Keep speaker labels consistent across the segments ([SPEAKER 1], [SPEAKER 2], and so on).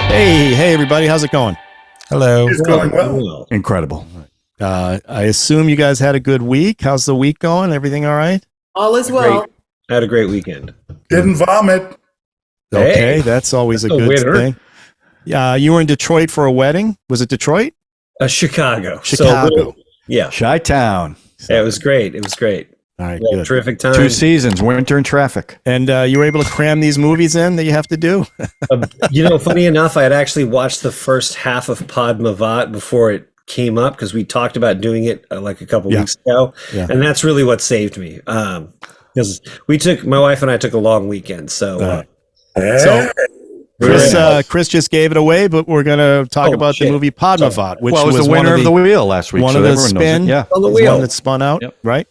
[SPEAKER 1] Hey, everybody. How's it going?
[SPEAKER 2] Hello.
[SPEAKER 3] It's going well.
[SPEAKER 2] Incredible.
[SPEAKER 1] I assume you guys had a good week. How's the week going? Everything all right?
[SPEAKER 4] All is well.
[SPEAKER 3] I had a great weekend.
[SPEAKER 5] Didn't vomit.
[SPEAKER 1] Okay,
[SPEAKER 3] Hey,
[SPEAKER 1] that's always a
[SPEAKER 3] that's a
[SPEAKER 1] good
[SPEAKER 3] winner.
[SPEAKER 1] thing. You were in Detroit for a wedding. Was it Detroit?
[SPEAKER 3] Chicago.
[SPEAKER 1] Chicago.
[SPEAKER 3] Yeah.
[SPEAKER 2] Chi-Town.
[SPEAKER 3] Yeah, it was great. It was great.
[SPEAKER 1] All right,
[SPEAKER 3] Yeah,
[SPEAKER 1] good.
[SPEAKER 3] terrific time.
[SPEAKER 2] 2 seasons, winter and traffic.
[SPEAKER 1] And you were able to cram these movies in that you have to do?
[SPEAKER 3] Funny enough, I had actually watched the first half of Padmaavat before it came up because we talked about doing it like a couple weeks ago.
[SPEAKER 1] Yeah.
[SPEAKER 3] And that's really what saved me. Because my wife and I took a long weekend. So,
[SPEAKER 1] Chris just gave it away, but we're going to talk about the movie Padmaavat, which
[SPEAKER 2] Well, it was the winner of the wheel last week.
[SPEAKER 1] One
[SPEAKER 2] so
[SPEAKER 1] of the
[SPEAKER 2] everyone knows it.
[SPEAKER 1] spin,
[SPEAKER 2] Yeah.
[SPEAKER 3] on the
[SPEAKER 1] one
[SPEAKER 3] wheel.
[SPEAKER 1] that spun out,
[SPEAKER 2] Yep.
[SPEAKER 1] right?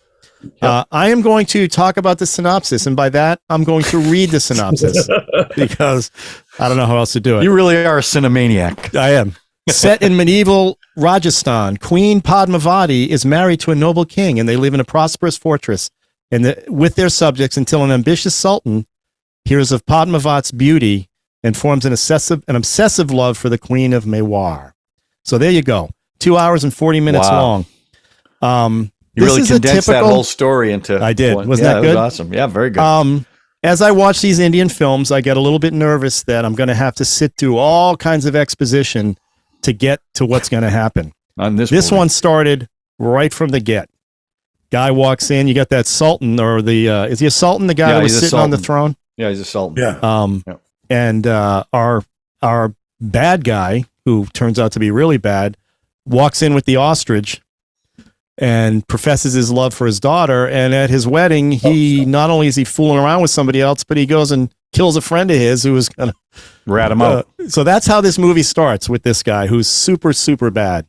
[SPEAKER 1] I am going to talk about the synopsis, and by that, I'm going to read the synopsis because I don't know how else to do it.
[SPEAKER 2] You really are a Cine-MANIAC.
[SPEAKER 1] I am. Set in medieval Rajasthan, Queen Padmavati is married to a noble king, and they live in a prosperous fortress with their subjects until an ambitious sultan hears of Padmavat's beauty and forms an obsessive love for the Queen of Mewar. So there you go. 2 hours and 40 minutes
[SPEAKER 2] Wow.
[SPEAKER 1] long.
[SPEAKER 2] You
[SPEAKER 1] This
[SPEAKER 2] really
[SPEAKER 1] is a
[SPEAKER 2] condensed that
[SPEAKER 1] typical-
[SPEAKER 2] whole story into
[SPEAKER 1] I did.
[SPEAKER 2] one.
[SPEAKER 1] Wasn't
[SPEAKER 2] yeah,
[SPEAKER 1] that
[SPEAKER 2] it
[SPEAKER 1] good?
[SPEAKER 2] was awesome. Yeah, very good.
[SPEAKER 1] As I watch these Indian films, I get a little bit nervous that I'm going to have to sit through all kinds of exposition to get to what's going to happen.
[SPEAKER 2] On this
[SPEAKER 1] This
[SPEAKER 2] movie.
[SPEAKER 1] one started right from the get. Guy walks in, you got that sultan or is he a sultan? The guy
[SPEAKER 2] Yeah,
[SPEAKER 1] who was
[SPEAKER 2] he's a
[SPEAKER 1] sitting on the
[SPEAKER 2] sultan.
[SPEAKER 1] throne.
[SPEAKER 2] Yeah, he's a sultan.
[SPEAKER 5] Yeah.
[SPEAKER 2] Yep.
[SPEAKER 1] And our bad guy, who turns out to be really bad, walks in with the ostrich and professes his love for his daughter. And at his wedding, he not only is he fooling around with somebody else, but he goes and kills a friend of his who was gonna
[SPEAKER 2] Rat him out.
[SPEAKER 1] So that's how this movie starts, with this guy who's super, super bad.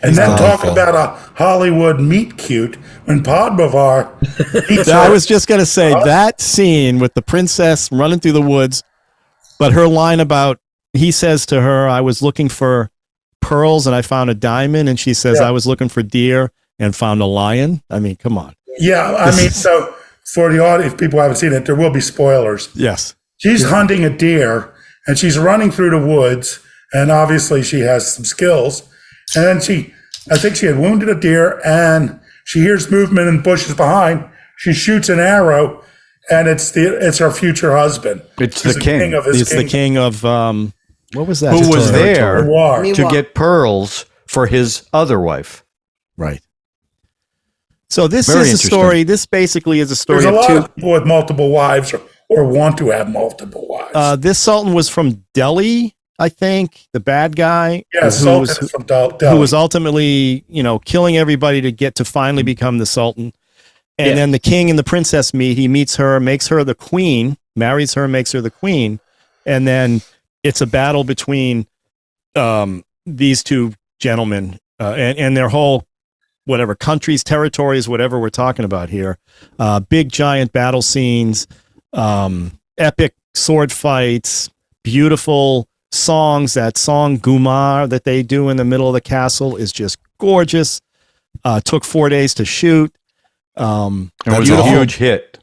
[SPEAKER 5] And then talk about a Hollywood meet cute when Padmaavat meets
[SPEAKER 1] I
[SPEAKER 5] her.
[SPEAKER 1] was just going to say that scene with the princess running through the woods, but her line about, he says to her, I was looking for pearls and I found a diamond. And she says,
[SPEAKER 5] Yeah.
[SPEAKER 1] I was looking for deer and found a lion. I mean, come on.
[SPEAKER 5] Yeah, I mean, so for the audience, if people haven't seen it, there will be spoilers.
[SPEAKER 1] Yes.
[SPEAKER 5] She's hunting a deer and she's running through the woods, and obviously she has some skills. And then I think she had wounded a deer, and she hears movement in bushes behind. She shoots an arrow, and it's her future husband.
[SPEAKER 2] It's
[SPEAKER 5] He's
[SPEAKER 2] the king.
[SPEAKER 5] of his
[SPEAKER 1] It's the
[SPEAKER 5] kingdom.
[SPEAKER 1] king of, what was that?
[SPEAKER 2] Who was there
[SPEAKER 5] War.
[SPEAKER 2] to get pearls for his other wife.
[SPEAKER 1] Right. So this
[SPEAKER 2] Very
[SPEAKER 1] is a
[SPEAKER 2] interesting.
[SPEAKER 1] story. This basically is a story
[SPEAKER 5] There's a
[SPEAKER 1] of
[SPEAKER 5] lot
[SPEAKER 1] two.
[SPEAKER 5] of people with multiple wives or want to have multiple wives.
[SPEAKER 1] This sultan was from Delhi, I think. The bad guy,
[SPEAKER 5] Yeah, Sultan is from Delhi.
[SPEAKER 1] who was ultimately, killing everybody to get to finally become the sultan. And then the king and the princess meet. He meets her, makes her the queen, marries her, makes her the queen, and then it's a battle between these two gentlemen and their whole whatever countries, territories, whatever we're talking about here. Big giant battle scenes. Epic sword fights, beautiful songs. That song Gumar that they do in the middle of the castle is just gorgeous. Took 4 days to shoot.
[SPEAKER 2] It was a huge hit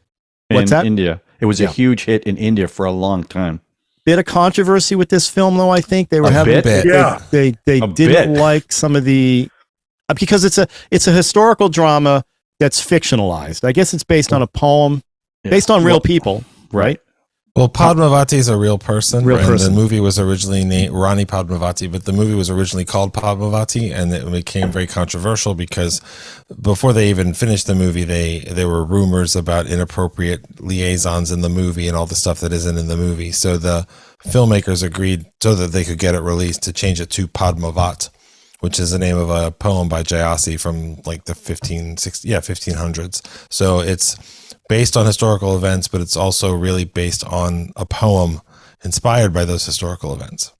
[SPEAKER 2] in
[SPEAKER 1] What's that?
[SPEAKER 2] India. It was a huge hit in India for a long time.
[SPEAKER 1] Bit of controversy with this film, though. I think they were
[SPEAKER 2] A
[SPEAKER 1] having
[SPEAKER 2] bit?
[SPEAKER 5] Yeah.
[SPEAKER 1] they
[SPEAKER 2] A
[SPEAKER 1] didn't
[SPEAKER 2] bit.
[SPEAKER 1] like some of the because it's a historical drama that's fictionalized. I guess it's based on a poem, based on real people, right?
[SPEAKER 6] Well, Padmavati is a real person.
[SPEAKER 1] Real
[SPEAKER 6] and
[SPEAKER 1] person.
[SPEAKER 6] The movie was originally named Rani Padmavati, but the movie was originally called Padmavati, and it became very controversial because before they even finished the movie, there were rumors about inappropriate liaisons in the movie and all the stuff that isn't in the movie. So the filmmakers agreed, so that they could get it released, to change it to Padmavat, which is the name of a poem by Jayasi from like the 1500s. So it's based on historical events, but it's also really based on a poem inspired by those historical events.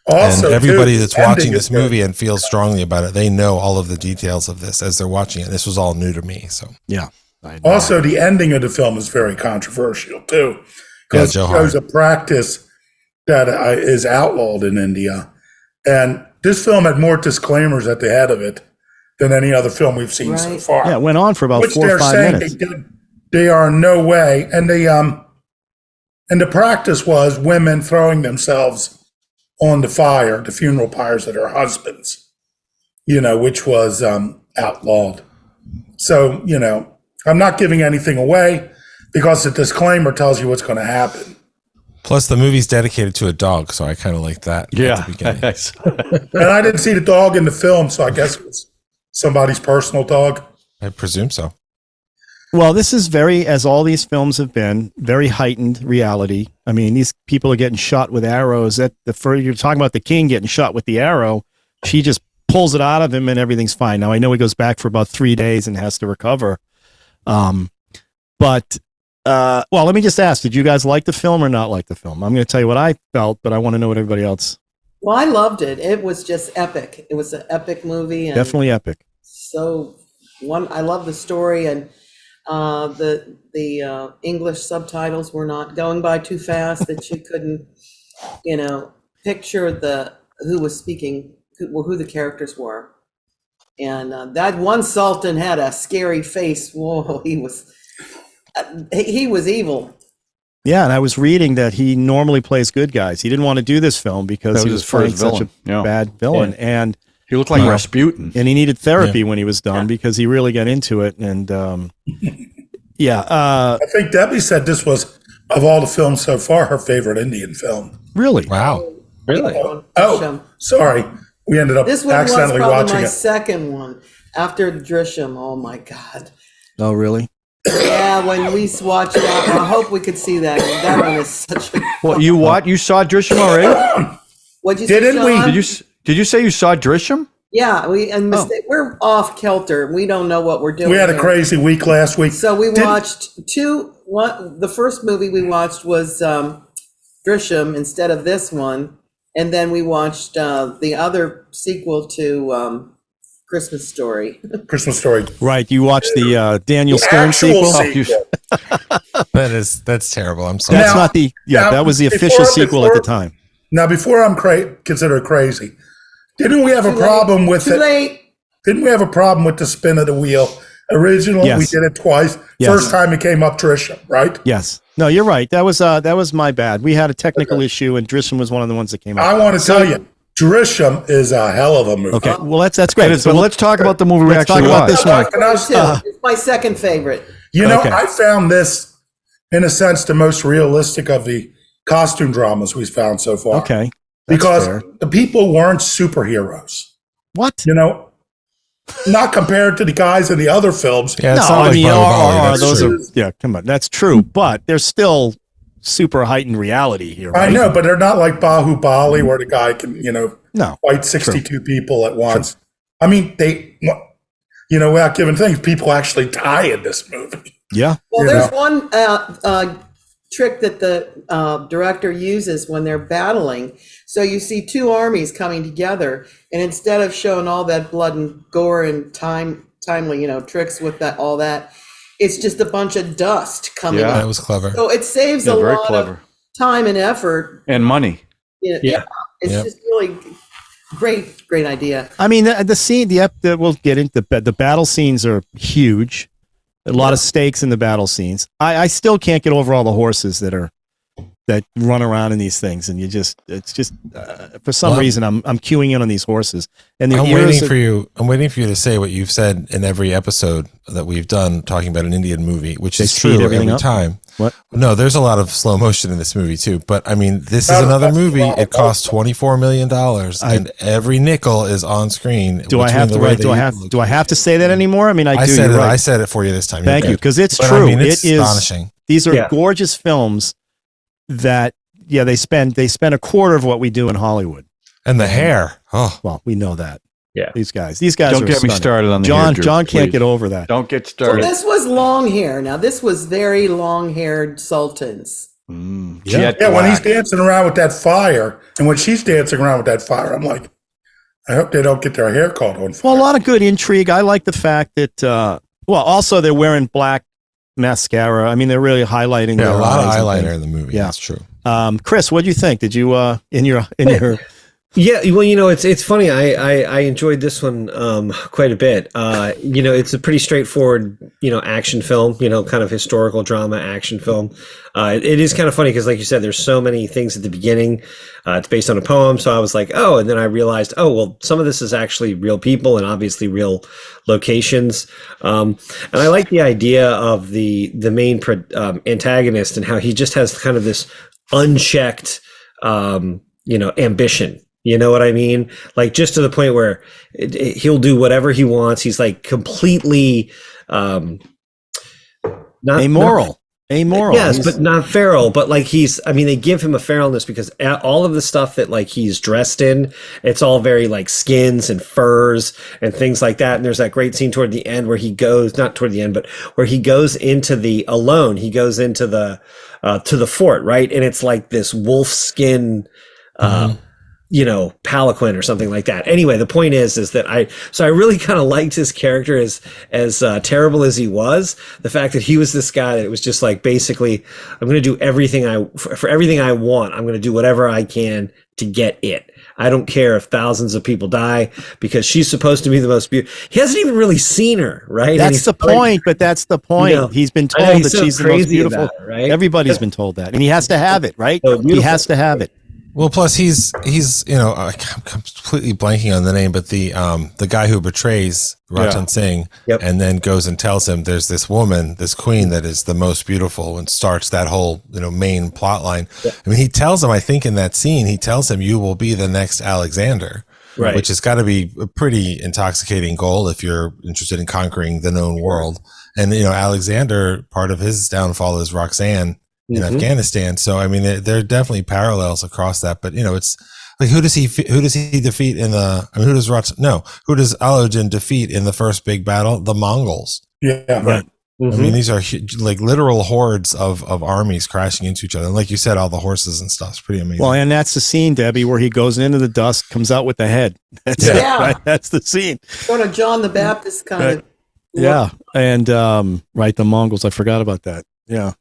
[SPEAKER 5] Also,
[SPEAKER 6] and everybody
[SPEAKER 5] too,
[SPEAKER 6] that's
[SPEAKER 5] the ending
[SPEAKER 6] watching this
[SPEAKER 5] is good.
[SPEAKER 6] movie and feels strongly about it, they know all of the details of this as they're watching it. This was all new to me. So
[SPEAKER 1] Yeah.
[SPEAKER 5] Also, the ending of the film is very controversial too, because
[SPEAKER 6] Yeah,
[SPEAKER 5] it
[SPEAKER 6] Joe
[SPEAKER 5] shows
[SPEAKER 6] Hart.
[SPEAKER 5] a practice that is outlawed in India. And this film had more disclaimers at the head of it than any other film we've seen so
[SPEAKER 4] Right.
[SPEAKER 5] far.
[SPEAKER 1] Yeah, it went on for about
[SPEAKER 5] Which
[SPEAKER 1] 4 or
[SPEAKER 5] they're
[SPEAKER 1] 5
[SPEAKER 5] saying
[SPEAKER 1] minutes.
[SPEAKER 5] they are in no way, and the practice was women throwing themselves on the funeral pyres of their husbands, which was outlawed. So, I'm not giving anything away because the disclaimer tells you what's going to happen.
[SPEAKER 6] Plus, the movie's dedicated to a dog, so I kind of like that.
[SPEAKER 2] Yeah.
[SPEAKER 6] At the beginning.
[SPEAKER 5] And I didn't see the dog in the film, so I guess it was somebody's personal dog.
[SPEAKER 6] I presume so.
[SPEAKER 1] Well, this is as all these films have been, very heightened reality. I mean, these people are getting shot with arrows. You're talking about the king getting shot with the arrow. She just pulls it out of him and everything's fine. Now, I know he goes back for about 3 days and has to recover. But let me just ask, did you guys like the film or not like the film? I'm going to tell you what I felt, but I want to know what everybody else.
[SPEAKER 4] Well, I loved it. It was just epic. It was an epic movie. And
[SPEAKER 1] definitely epic.
[SPEAKER 4] So I love the story, and the English subtitles were not going by too fast that you couldn't, picture who was speaking, who the characters were. And that one sultan had a scary face. Whoa, he was evil.
[SPEAKER 1] Yeah, and I was reading that he normally plays good guys. He didn't want to do this film because he was playing such a bad villain. Yeah. And
[SPEAKER 2] he looked like Rasputin.
[SPEAKER 1] And he needed therapy when he was done because he really got into it. And I
[SPEAKER 5] think Debbie said this was, of all the films so far, her favorite Indian film.
[SPEAKER 1] Really?
[SPEAKER 6] Wow.
[SPEAKER 2] Really?
[SPEAKER 5] Oh, sorry. We ended up accidentally watching it.
[SPEAKER 4] My second one after Drishyam. Oh my God.
[SPEAKER 1] Oh, really?
[SPEAKER 4] Yeah, when we watched it, I hope we could see that. That one is such a.
[SPEAKER 2] Well, you saw Drishyam already?
[SPEAKER 4] What'd you say,
[SPEAKER 5] Didn't
[SPEAKER 4] Sean?
[SPEAKER 5] we?
[SPEAKER 2] Did you say you saw Drishyam?
[SPEAKER 4] Yeah, we're off kilter. We don't know what we're doing.
[SPEAKER 5] We had a crazy week last week.
[SPEAKER 4] So we watched the first movie we watched was Drishyam instead of this one, and then we watched the other sequel to Christmas Story.
[SPEAKER 5] Christmas Story.
[SPEAKER 1] Right. You watched the Daniel Stern sequel?
[SPEAKER 6] That's terrible. I'm sorry.
[SPEAKER 1] That's not that was the official sequel at the time.
[SPEAKER 5] Now, before I'm considered crazy, didn't we have a problem with it? Didn't we have a problem with the spin of the wheel? Originally, we did it twice.
[SPEAKER 1] Yes.
[SPEAKER 5] First time it came up Drishyam, right?
[SPEAKER 1] Yes. No, you're right. That was my bad. We had a technical issue, and Drishyam was one of the ones that came up.
[SPEAKER 5] I want to tell you, Drishyam is a hell of a movie.
[SPEAKER 1] Okay, well that's great.
[SPEAKER 2] So let's talk about the movie we actually
[SPEAKER 1] watched.
[SPEAKER 4] This one. It's my second favorite.
[SPEAKER 5] I found this, in a sense, the most realistic of the costume dramas we've found so far.
[SPEAKER 1] Okay.
[SPEAKER 5] Because the people weren't superheroes.
[SPEAKER 1] What?
[SPEAKER 5] Not compared to the guys in the other films.
[SPEAKER 6] Yeah,
[SPEAKER 1] come on, that's true. But there's still super heightened reality here. Right?
[SPEAKER 5] I know, but they're not like Bahubali, where the guy can, fight 62 people at once. True. I mean, they, without giving things, people actually die in this movie.
[SPEAKER 1] Yeah.
[SPEAKER 4] Well, there's one trick that the director uses when they're battling. So you see two armies coming together, and instead of showing all that blood and gore and timely, tricks with all that, it's just a bunch of dust coming up.
[SPEAKER 6] That was clever.
[SPEAKER 4] So it saves a lot of time and effort.
[SPEAKER 2] And money.
[SPEAKER 4] It's just really great idea.
[SPEAKER 1] I mean, the scene, we'll get into the battle scenes are huge. A lot of stakes in the battle scenes. I still can't get over all the horses that run around in these things, and for some reason I'm queuing in on these horses. And I'm waiting
[SPEAKER 6] for you to say what you've said in every episode that we've done talking about an Indian movie, which is true every time.
[SPEAKER 1] What?
[SPEAKER 6] No, there's a lot of slow motion in this movie too. But I mean, this is another movie. It costs $24 million, and every nickel is on screen.
[SPEAKER 1] Do I have to say that anymore? I mean, I do.
[SPEAKER 6] I said it for you this time.
[SPEAKER 1] Thank you, because it's true.
[SPEAKER 6] I mean, it's astonishing.
[SPEAKER 1] These are gorgeous films that they spend a quarter of what we do in Hollywood.
[SPEAKER 6] And the hair. Oh,
[SPEAKER 1] well, we know that.
[SPEAKER 3] Yeah.
[SPEAKER 1] These guys
[SPEAKER 2] don't
[SPEAKER 1] are
[SPEAKER 2] get
[SPEAKER 1] stunning.
[SPEAKER 2] me started on the
[SPEAKER 1] John.
[SPEAKER 2] hair, Drew,
[SPEAKER 1] John can't
[SPEAKER 2] please.
[SPEAKER 1] get over that.
[SPEAKER 2] Don't get started.
[SPEAKER 4] Well, this was long hair. Now this was very long-haired sultans.
[SPEAKER 5] When he's dancing around with that fire, and when she's dancing around with that fire, I'm like, I hope they don't get their hair caught on fire.
[SPEAKER 1] Well, a lot of good intrigue. I like the fact that also they're wearing black mascara. I mean, they're really highlighting
[SPEAKER 6] a lot of
[SPEAKER 1] eyes
[SPEAKER 6] eyeliner in the movie. Yeah, that's true.
[SPEAKER 1] Chris, what do you think? Did you in your
[SPEAKER 3] Yeah, well, it's funny. I enjoyed this one quite a bit. It's a pretty straightforward, action film. Kind of historical drama action film. It is kind of funny because, like you said, there's so many things at the beginning. It's based on a poem, so I was like, oh, and then I realized, oh, well, some of this is actually real people and obviously real locations. And I like the idea of the main antagonist and how he just has kind of this unchecked, ambition. You know what I mean? Like, just to the point where he'll do whatever he wants. He's like completely not
[SPEAKER 1] amoral. Yes,
[SPEAKER 3] but not feral. But like they give him a feralness because all of the stuff that like he's dressed in, it's all very like skins and furs and things like that. And there's that great scene toward the end where he goes, not toward the end, but where he goes into the to the fort, right? And it's like this wolf skin, palanquin or something like that. Anyway, the point is that I really kind of liked his character as terrible as he was. The fact that he was this guy that was just like, basically, I'm going to do everything for everything I want. I'm going to do whatever I can to get it. I don't care if thousands of people die because she's supposed to be the most beautiful. He hasn't even really seen her, right?
[SPEAKER 1] That's the point, but that's the point. He's been told that she's the most beautiful.
[SPEAKER 3] It, right?
[SPEAKER 1] Everybody's been told that, and he has to have it, right? He has to have it.
[SPEAKER 6] Well, plus he's I'm completely blanking on the name, but the guy who betrays Ratan Singh and then goes and tells him there's this woman, this queen that is the most beautiful, and starts that whole main plot line. I mean, he tells him, I think in that scene, he tells him, you will be the next Alexander, right? Which has got to be a pretty intoxicating goal if you're interested in conquering the known world. And Alexander, part of his downfall is Roxanne in Afghanistan. So I mean, there are definitely parallels across that. But it's like, who does he defeat in the? I mean, who does Alauddin defeat in the first big battle? The Mongols.
[SPEAKER 5] Yeah,
[SPEAKER 6] right. I mean, these are like literal hordes of armies crashing into each other. And like you said, all the horses and stuff. It's pretty amazing.
[SPEAKER 1] Well, and that's the scene, Debbie, where he goes into the dust, comes out with the head. That's it, right? That's the scene.
[SPEAKER 4] Sort of John the Baptist kind of.
[SPEAKER 1] Yeah, and the Mongols. I forgot about that. Yeah.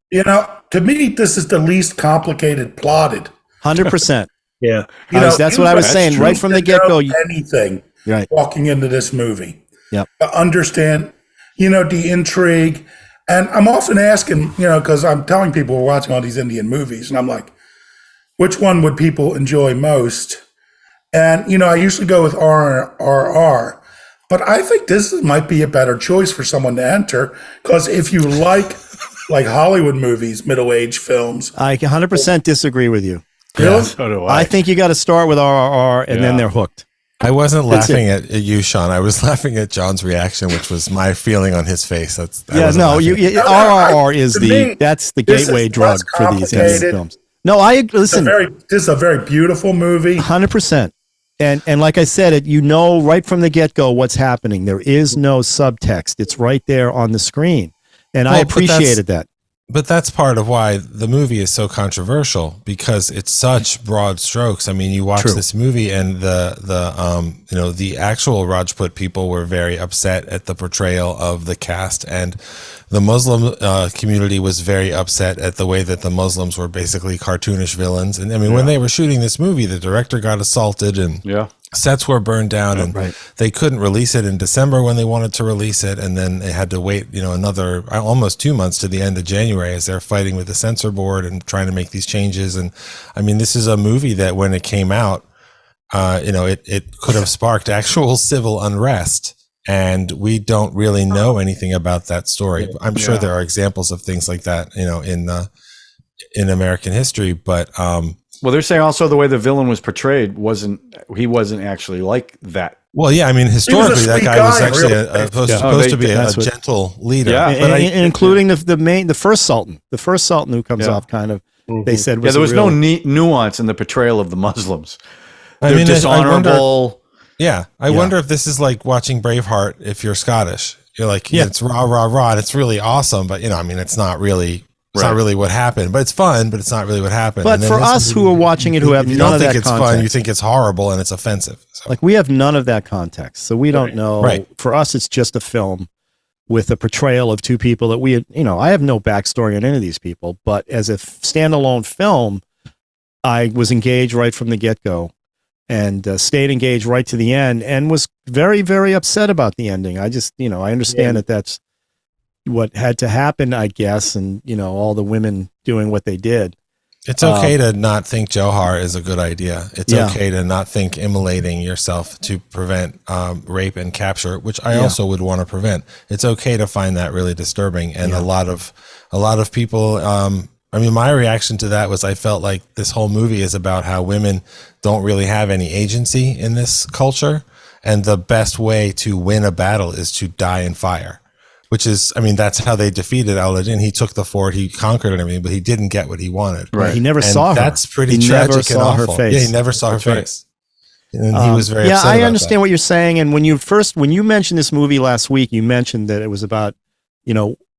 [SPEAKER 5] To me, this is the least complicated plotted.
[SPEAKER 1] 100%.
[SPEAKER 3] Yeah.
[SPEAKER 1] That's what I was saying right from the get-go.
[SPEAKER 5] Anything walking into this movie.
[SPEAKER 1] Yeah.
[SPEAKER 5] To understand, the intrigue. And I'm often asking, because I'm telling people we're watching all these Indian movies, and I'm like, which one would people enjoy most? And, I usually go with RRR. But I think this might be a better choice for someone to enter, because if you like Hollywood movies, middle-aged films.
[SPEAKER 1] I 100% disagree with you.
[SPEAKER 5] Really?
[SPEAKER 2] Yeah, so do I.
[SPEAKER 1] I think you got to start with RRR and then they're hooked.
[SPEAKER 6] I wasn't laughing at you, Sean. I was laughing at John's reaction, which was my feeling on his face. RRR is that's the gateway drug for these films. No, listen.
[SPEAKER 5] This is a very beautiful movie.
[SPEAKER 1] 100%. And like I said, right from the get-go what's happening. There is no subtext. It's right there on the screen. And I appreciated that.
[SPEAKER 6] But that's part of why the movie is so controversial, because it's such broad strokes. I mean, you watch this movie and the actual Rajput people were very upset at the portrayal of the caste, and the Muslim community was very upset at the way that the Muslims were basically cartoonish villains. And I mean, when they were shooting this movie, the director got assaulted and sets were burned down, and they couldn't release it in December when they wanted to release it, and then they had to wait another almost 2 months to the end of January as they're fighting with the censor board and trying to make these changes. And I mean, this is a movie that when it came out, it could have sparked actual civil unrest, and we don't really know anything about that story. I'm sure there are examples of things like that in American history, but
[SPEAKER 2] well, they're saying also the way the villain was portrayed wasn't actually like that.
[SPEAKER 6] Well, yeah, I mean, historically, that guy was actually supposed to be a gentle leader.
[SPEAKER 1] Yeah, but including the first sultan who comes off kind of, they said,
[SPEAKER 2] there was no nuance in the portrayal of the Muslims. They're dishonorable.
[SPEAKER 6] I wonder if this is like watching Braveheart if you're Scottish. You're like, it's rah, rah, rah, and it's really awesome, but, it's not really... It's not really what happened, but it's fun, but it's not really what happened.
[SPEAKER 1] But for us who are watching it, who have none of that context.
[SPEAKER 6] Fun, you think it's horrible and it's offensive. So.
[SPEAKER 1] Like, we have none of that context. So we don't know. Right. For us, it's just a film with a portrayal of two people that I have no backstory on any of these people, but as a standalone film, I was engaged right from the get-go. and stayed engaged right to the end, and was very, very upset about the ending. I just, I understand that that's what had to happen, I guess, and all the women doing what they did.
[SPEAKER 6] It's okay to not think Johar is a good idea. It's
[SPEAKER 1] Yeah.
[SPEAKER 6] okay to not think immolating yourself to prevent rape and capture, which I also would want to prevent. It's okay to find that really disturbing. And a lot of people, my reaction to that was I felt like this whole movie is about how women don't really have any agency in this culture. And the best way to win a battle is to die in fire. Which is, that's how they defeated Aladdin. He took the fort, he conquered and everything, but he didn't get what he wanted.
[SPEAKER 1] Right. He never saw her.
[SPEAKER 6] That's pretty
[SPEAKER 1] He
[SPEAKER 6] tragic
[SPEAKER 1] never saw
[SPEAKER 6] and
[SPEAKER 1] her
[SPEAKER 6] awful.
[SPEAKER 1] face.
[SPEAKER 6] Yeah, he never saw her face. And he was very upset
[SPEAKER 1] I
[SPEAKER 6] about
[SPEAKER 1] understand
[SPEAKER 6] that.
[SPEAKER 1] what you're saying. And when you mentioned this movie last week, you mentioned that it was about,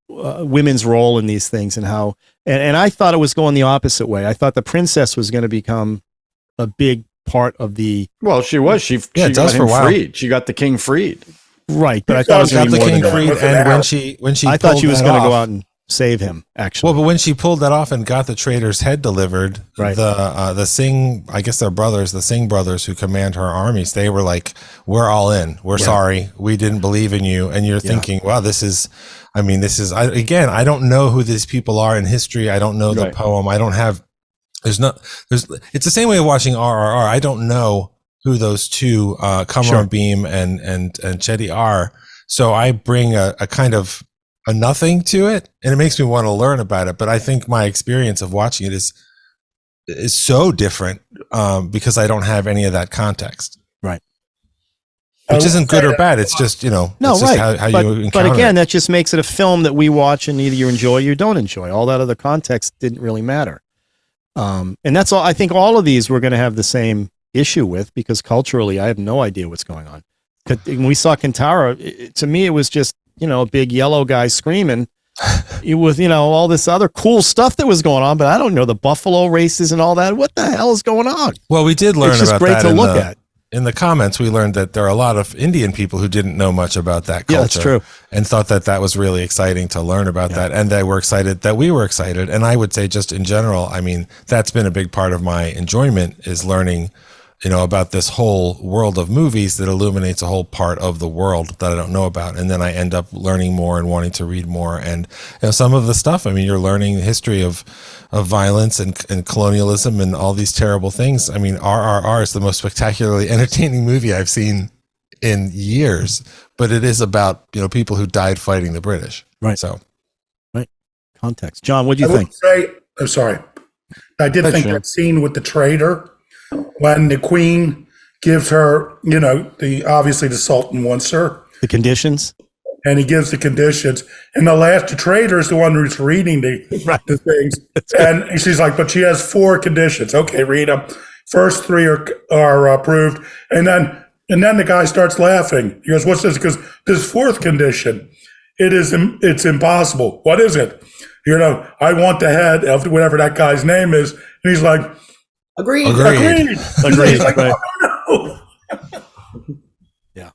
[SPEAKER 1] women's role in these things and how, and I thought it was going the opposite way. I thought the princess was going to become a big part of the.
[SPEAKER 2] Well, she was. She got
[SPEAKER 6] for a
[SPEAKER 2] him
[SPEAKER 6] while.
[SPEAKER 2] freed. She got the king freed.
[SPEAKER 1] Right, but I thought it was
[SPEAKER 6] Got
[SPEAKER 1] going to
[SPEAKER 6] the
[SPEAKER 1] be more
[SPEAKER 6] king
[SPEAKER 1] than that.
[SPEAKER 6] freed, and when she
[SPEAKER 1] I thought
[SPEAKER 6] pulled
[SPEAKER 1] she was
[SPEAKER 6] that
[SPEAKER 1] going to
[SPEAKER 6] off-
[SPEAKER 1] go out and save him. Actually,
[SPEAKER 6] Well, but when she pulled that off and got the traitor's head delivered,
[SPEAKER 1] Right.
[SPEAKER 6] the Singh, I guess they're brothers, the Singh brothers who command her armies, they were like, "We're all in. We're sorry. We didn't believe in you." And you're thinking, "Wow, this is." Again, I don't know who these people are in history. I don't know the poem. I don't have. It's the same way of watching RRR. I don't know who those two, Kamran Beam and Chetty are. So I bring a kind of a nothing to it, and it makes me want to learn about it. But I think my experience of watching it is so different because I don't have any of that context.
[SPEAKER 1] Right.
[SPEAKER 6] Which isn't good or bad. It's just,
[SPEAKER 1] No,
[SPEAKER 6] it's just
[SPEAKER 1] right.
[SPEAKER 6] how
[SPEAKER 1] but,
[SPEAKER 6] you encounter
[SPEAKER 1] but again,
[SPEAKER 6] it.
[SPEAKER 1] that just makes it a film that we watch and either you enjoy or you don't enjoy. All that other context didn't really matter. And that's all. I think all of these we're going to have the same issue with because culturally, I have no idea what's going on. When we saw Kintara, to me, it was just, a big yellow guy screaming with, all this other cool stuff that was going on, but I don't know the buffalo races and all that. What the hell is going on?
[SPEAKER 6] Well, we did learn
[SPEAKER 1] It's just
[SPEAKER 6] about
[SPEAKER 1] great
[SPEAKER 6] that
[SPEAKER 1] to look at.
[SPEAKER 6] In the comments, we learned that there are a lot of Indian people who didn't know much about that culture.
[SPEAKER 1] Yeah, that's true.
[SPEAKER 6] And thought that was really exciting to learn about that. And they were excited that we were excited. And I would say just in general, that's been a big part of my enjoyment is learning, about this whole world of movies that illuminates a whole part of the world that I don't know about. And then I end up learning more and wanting to read more. And some of the stuff, you're learning the history of violence and colonialism and all these terrible things. RRR is the most spectacularly entertaining movie I've seen in years, but it is about, people who died fighting the British.
[SPEAKER 1] Right.
[SPEAKER 6] So,
[SPEAKER 1] right. Context. John, what do you
[SPEAKER 5] I
[SPEAKER 1] think?
[SPEAKER 5] would say, I'm sorry. I did think that scene with the traitor when the queen gives her, obviously the Sultan wants her.
[SPEAKER 1] The conditions?
[SPEAKER 5] And he gives the conditions. And the traitor is the one who's reading the things. And she's like, but she has 4 conditions. Okay, read them. First 3 are approved. And then the guy starts laughing. He goes, what's this? He goes, this 4th condition. It's impossible. What is it? I want the head of whatever that guy's name is. And he's like,
[SPEAKER 4] Agreed.
[SPEAKER 1] Agreed.
[SPEAKER 5] He's like,
[SPEAKER 1] Right.
[SPEAKER 5] oh, no.
[SPEAKER 1] Yeah.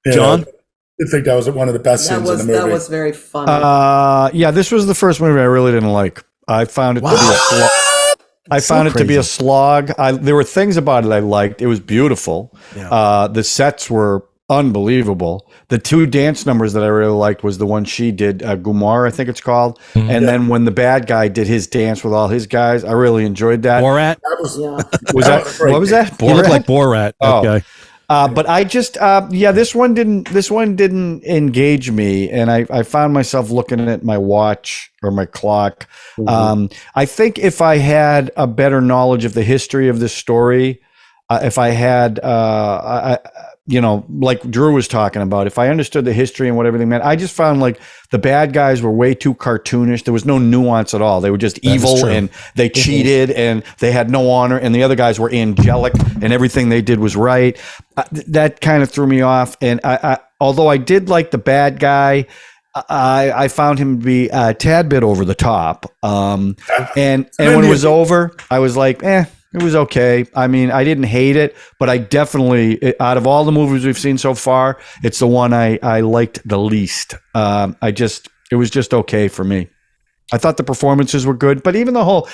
[SPEAKER 5] You
[SPEAKER 1] John?
[SPEAKER 5] know, I think that was one of the best scenes in the movie.
[SPEAKER 4] That was very funny.
[SPEAKER 2] This was the first movie I really didn't like. I found it to be a slog. I found it to be a slog. There were things about it I liked. It was beautiful.
[SPEAKER 1] Yeah.
[SPEAKER 2] The sets were unbelievable. The 2 dance numbers that I really liked was the one she did, Gumar, I think it's called.
[SPEAKER 6] Mm-hmm.
[SPEAKER 2] And then when the bad guy did his dance with all his guys, I really enjoyed that.
[SPEAKER 1] Borat?
[SPEAKER 5] That was,
[SPEAKER 2] Was that what was that?
[SPEAKER 1] He looked like Borat, that
[SPEAKER 2] Oh.
[SPEAKER 1] guy.
[SPEAKER 2] But I just, this one didn't engage me, and I found myself looking at my watch or my clock. I think if I had a better knowledge of the history of this story, if I had, like Drew was talking about, if I understood the history and what everything meant, I just found like the bad guys were way too cartoonish. There was no nuance at all. They were just evil and they cheated and they had no honor. And the other guys were angelic and everything they did was right. That kind of threw me off. And although I did like the bad guy, I found him to be a tad bit over the top. And when it was over, I was like, it was okay. I didn't hate it, but I definitely, out of all the movies we've seen so far, it's the one I liked the least. It was just okay for me. I thought the performances were good, but even the whole,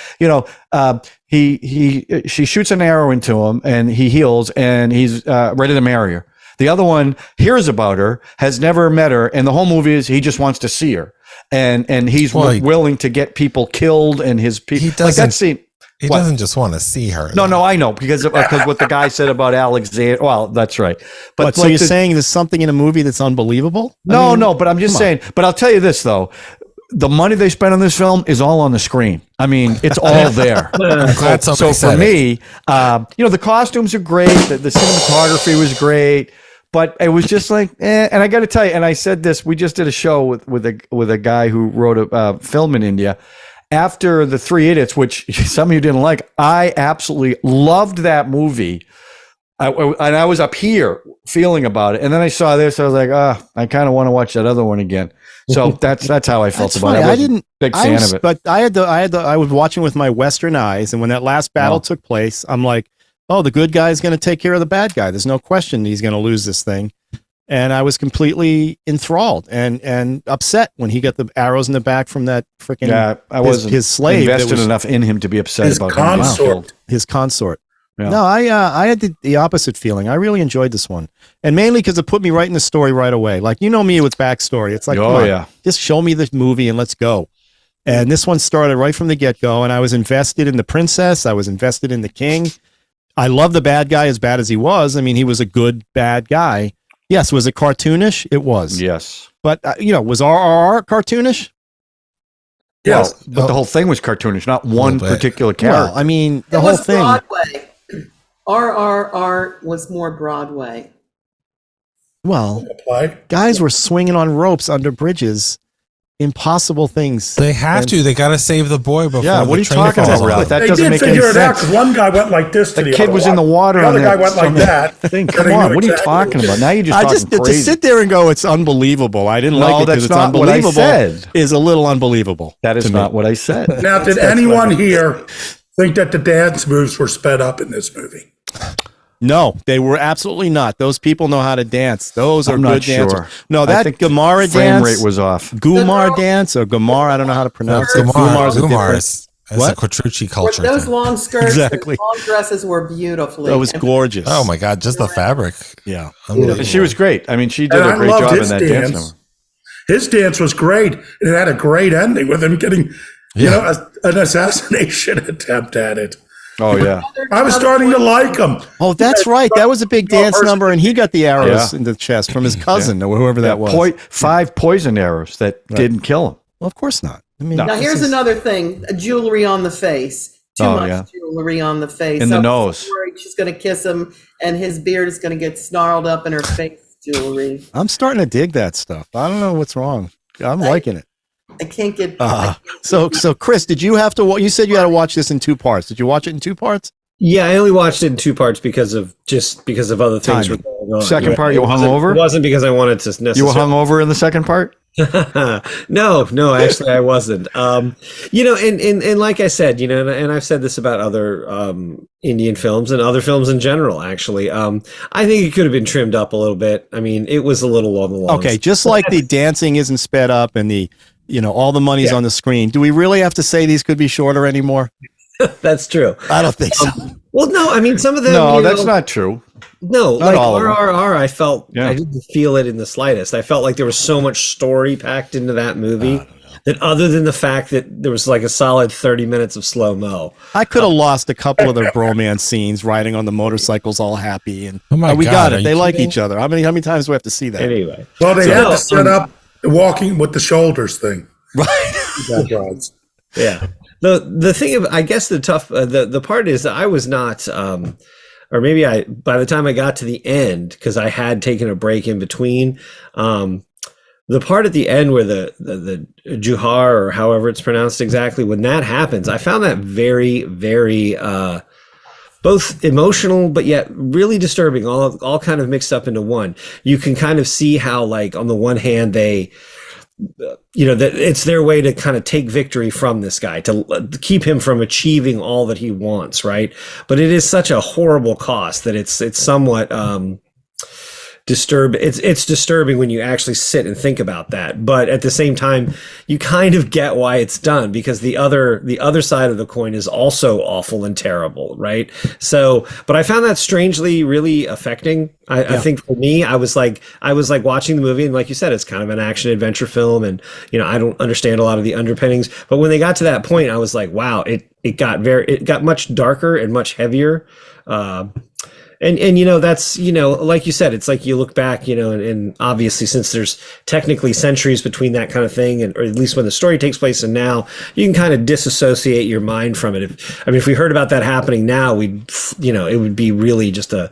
[SPEAKER 2] she shoots an arrow into him and he heals and he's ready to marry her. The other one hears about her, has never met her, and the whole movie is he just wants to see her, and he's willing to get people killed and his people like that scene.
[SPEAKER 6] He doesn't just want to see her.
[SPEAKER 2] No, I know because what the guy said about Alexander. Well, that's right. But
[SPEAKER 1] so you're saying there's something in a movie that's unbelievable?
[SPEAKER 2] No, but I'm just saying. But I'll tell you this though. The money they spent on this film is all on the screen. I mean, it's all there. So for me, the costumes are great. The cinematography was great, but it was just like, and I got to tell you, and I said this, we just did a show with a guy who wrote a film in India. After The Three Idiots, which some of you didn't like, I absolutely loved that movie. And I was up here feeling about it. And then I saw this. I was like, I kind of want to watch that other one again. So that's how I felt about it. I didn't big fan of it. But I was watching with my Western eyes. And when that last battle took place, I'm like, oh, the good guy is going to take care of the bad guy. There's no question he's going to lose this thing. And I was completely enthralled and upset when he got the arrows in the back from that freaking I wasn't
[SPEAKER 1] his slave.
[SPEAKER 2] Invested enough in him to be upset about
[SPEAKER 1] his consort. Yeah. No, I had the opposite feeling. I really enjoyed this one, and mainly because it put me right in the story right away. Like me with backstory. It's like, just show me the movie and let's go. And this one started right from the get go, and I was invested in the princess. I was invested in the king. I love the bad guy as bad as he was. I mean, he was a good bad guy. Yes, was it cartoonish? It was.
[SPEAKER 2] Yes.
[SPEAKER 1] But, was RRR cartoonish?
[SPEAKER 5] Yes.
[SPEAKER 2] Well, but the whole thing was cartoonish, not one particular character.
[SPEAKER 1] Well, I mean, the whole thing.
[SPEAKER 4] Broadway. RRR was more Broadway.
[SPEAKER 1] Well, guys were swinging on ropes under bridges. Impossible things.
[SPEAKER 6] They have to. They got to save the boy before.
[SPEAKER 2] Yeah, what are you talking about? That doesn't make any sense. They did figure it out because
[SPEAKER 5] one guy went like this to the
[SPEAKER 2] kid was in the water.
[SPEAKER 5] The other guy went like that.
[SPEAKER 2] Come on, what are you talking about? Now you're just talking crazy.
[SPEAKER 1] To sit there and go, it's unbelievable. I didn't like it because it's unbelievable. What I said is a little unbelievable.
[SPEAKER 2] That is not what I said.
[SPEAKER 5] Now, did anyone here think that the dance moves were sped up in this movie?
[SPEAKER 1] No, they were absolutely not. Those people know how to dance. Those are good dancers. No, that Gamara dance
[SPEAKER 2] frame rate was off.
[SPEAKER 1] Gumar dance or Gamar, I don't know how to pronounce it.
[SPEAKER 6] Gumar is a Quatrucci culture.
[SPEAKER 4] Those long skirts, exactly. Long dresses were beautifully.
[SPEAKER 1] That was gorgeous.
[SPEAKER 6] Oh my God, just the fabric.
[SPEAKER 1] Yeah,
[SPEAKER 2] she was great. I mean, she did a great job in that dance number.
[SPEAKER 5] His dance was great. It had a great ending with him getting, an assassination attempt at it.
[SPEAKER 2] Oh yeah,
[SPEAKER 5] I was starting to like him.
[SPEAKER 1] Oh, that's right. That was a big dance number, and he got the arrows in the chest from his cousin or whoever that was.
[SPEAKER 2] 5 poison arrows that didn't kill him.
[SPEAKER 1] Well, of course not. I mean,
[SPEAKER 4] now here's another thing: jewelry on the face. Too much jewelry on the face.
[SPEAKER 2] In the nose.
[SPEAKER 4] She's going to kiss him, and his beard is going to get snarled up in her face. Jewelry.
[SPEAKER 1] I'm starting to dig that stuff. I don't know what's wrong. I'm liking it.
[SPEAKER 4] I can't get.
[SPEAKER 1] So Chris, did you have to? You said you had to watch this in 2 parts. Did you watch it in 2 parts?
[SPEAKER 3] Yeah, I only watched it in 2 parts because of other things were going on.
[SPEAKER 2] Second part, you were hungover?
[SPEAKER 3] It wasn't because I wanted to necessarily.
[SPEAKER 2] You were hungover in the second part?
[SPEAKER 3] No, actually I wasn't. And like I said, and I've said this about other Indian films and other films in general, actually. I think it could have been trimmed up a little bit. I mean, it was a little on the long
[SPEAKER 1] side. Just like the dancing isn't sped up and the all the money's on the screen. Do we really have to say these could be shorter anymore?
[SPEAKER 3] That's true.
[SPEAKER 1] I don't think so.
[SPEAKER 3] Well, no, I mean, some of them.
[SPEAKER 2] No, that's not true.
[SPEAKER 3] No,
[SPEAKER 2] not
[SPEAKER 3] like
[SPEAKER 2] all
[SPEAKER 3] RRR, I felt I didn't feel it in the slightest. I felt like there was so much story packed into that movie that, other than the fact that there was like a solid 30 minutes of slow mo,
[SPEAKER 1] I could have lost a couple of their bromance scenes, riding on the motorcycles, all happy, and
[SPEAKER 6] we
[SPEAKER 1] got it. They like each other. How many times do we have to see that?
[SPEAKER 3] Anyway,
[SPEAKER 5] well, they had to set up the walking with the shoulders thing,
[SPEAKER 1] right?
[SPEAKER 3] Yeah. The thing of, I guess the tough the part is that I was not or maybe by the time I got to the end, because I had taken a break in between, the part at the end where the Juhar, or however it's pronounced exactly, when that happens, I found that very, very both emotional but yet really disturbing, all kind of mixed up into one. You can kind of see how, like, on the one hand they that it's their way to kind of take victory from this guy, to keep him from achieving all that he wants, right? But it is such a horrible cost that it's somewhat It's disturbing when you actually sit and think about that. But at the same time, you kind of get why it's done, because the other side of the coin is also awful and terrible, right? So, but I found that strangely really affecting. I think for me, I was like watching the movie, and like you said, it's kind of an action adventure film, and I don't understand a lot of the underpinnings. But when they got to that point, I was like, wow, it got much darker and much heavier. And that's, like you said, it's like you look back, and obviously since there's technically centuries between that kind of thing, or at least when the story takes place and now, you can kind of disassociate your mind from it. If we heard about that happening now, it would be really just a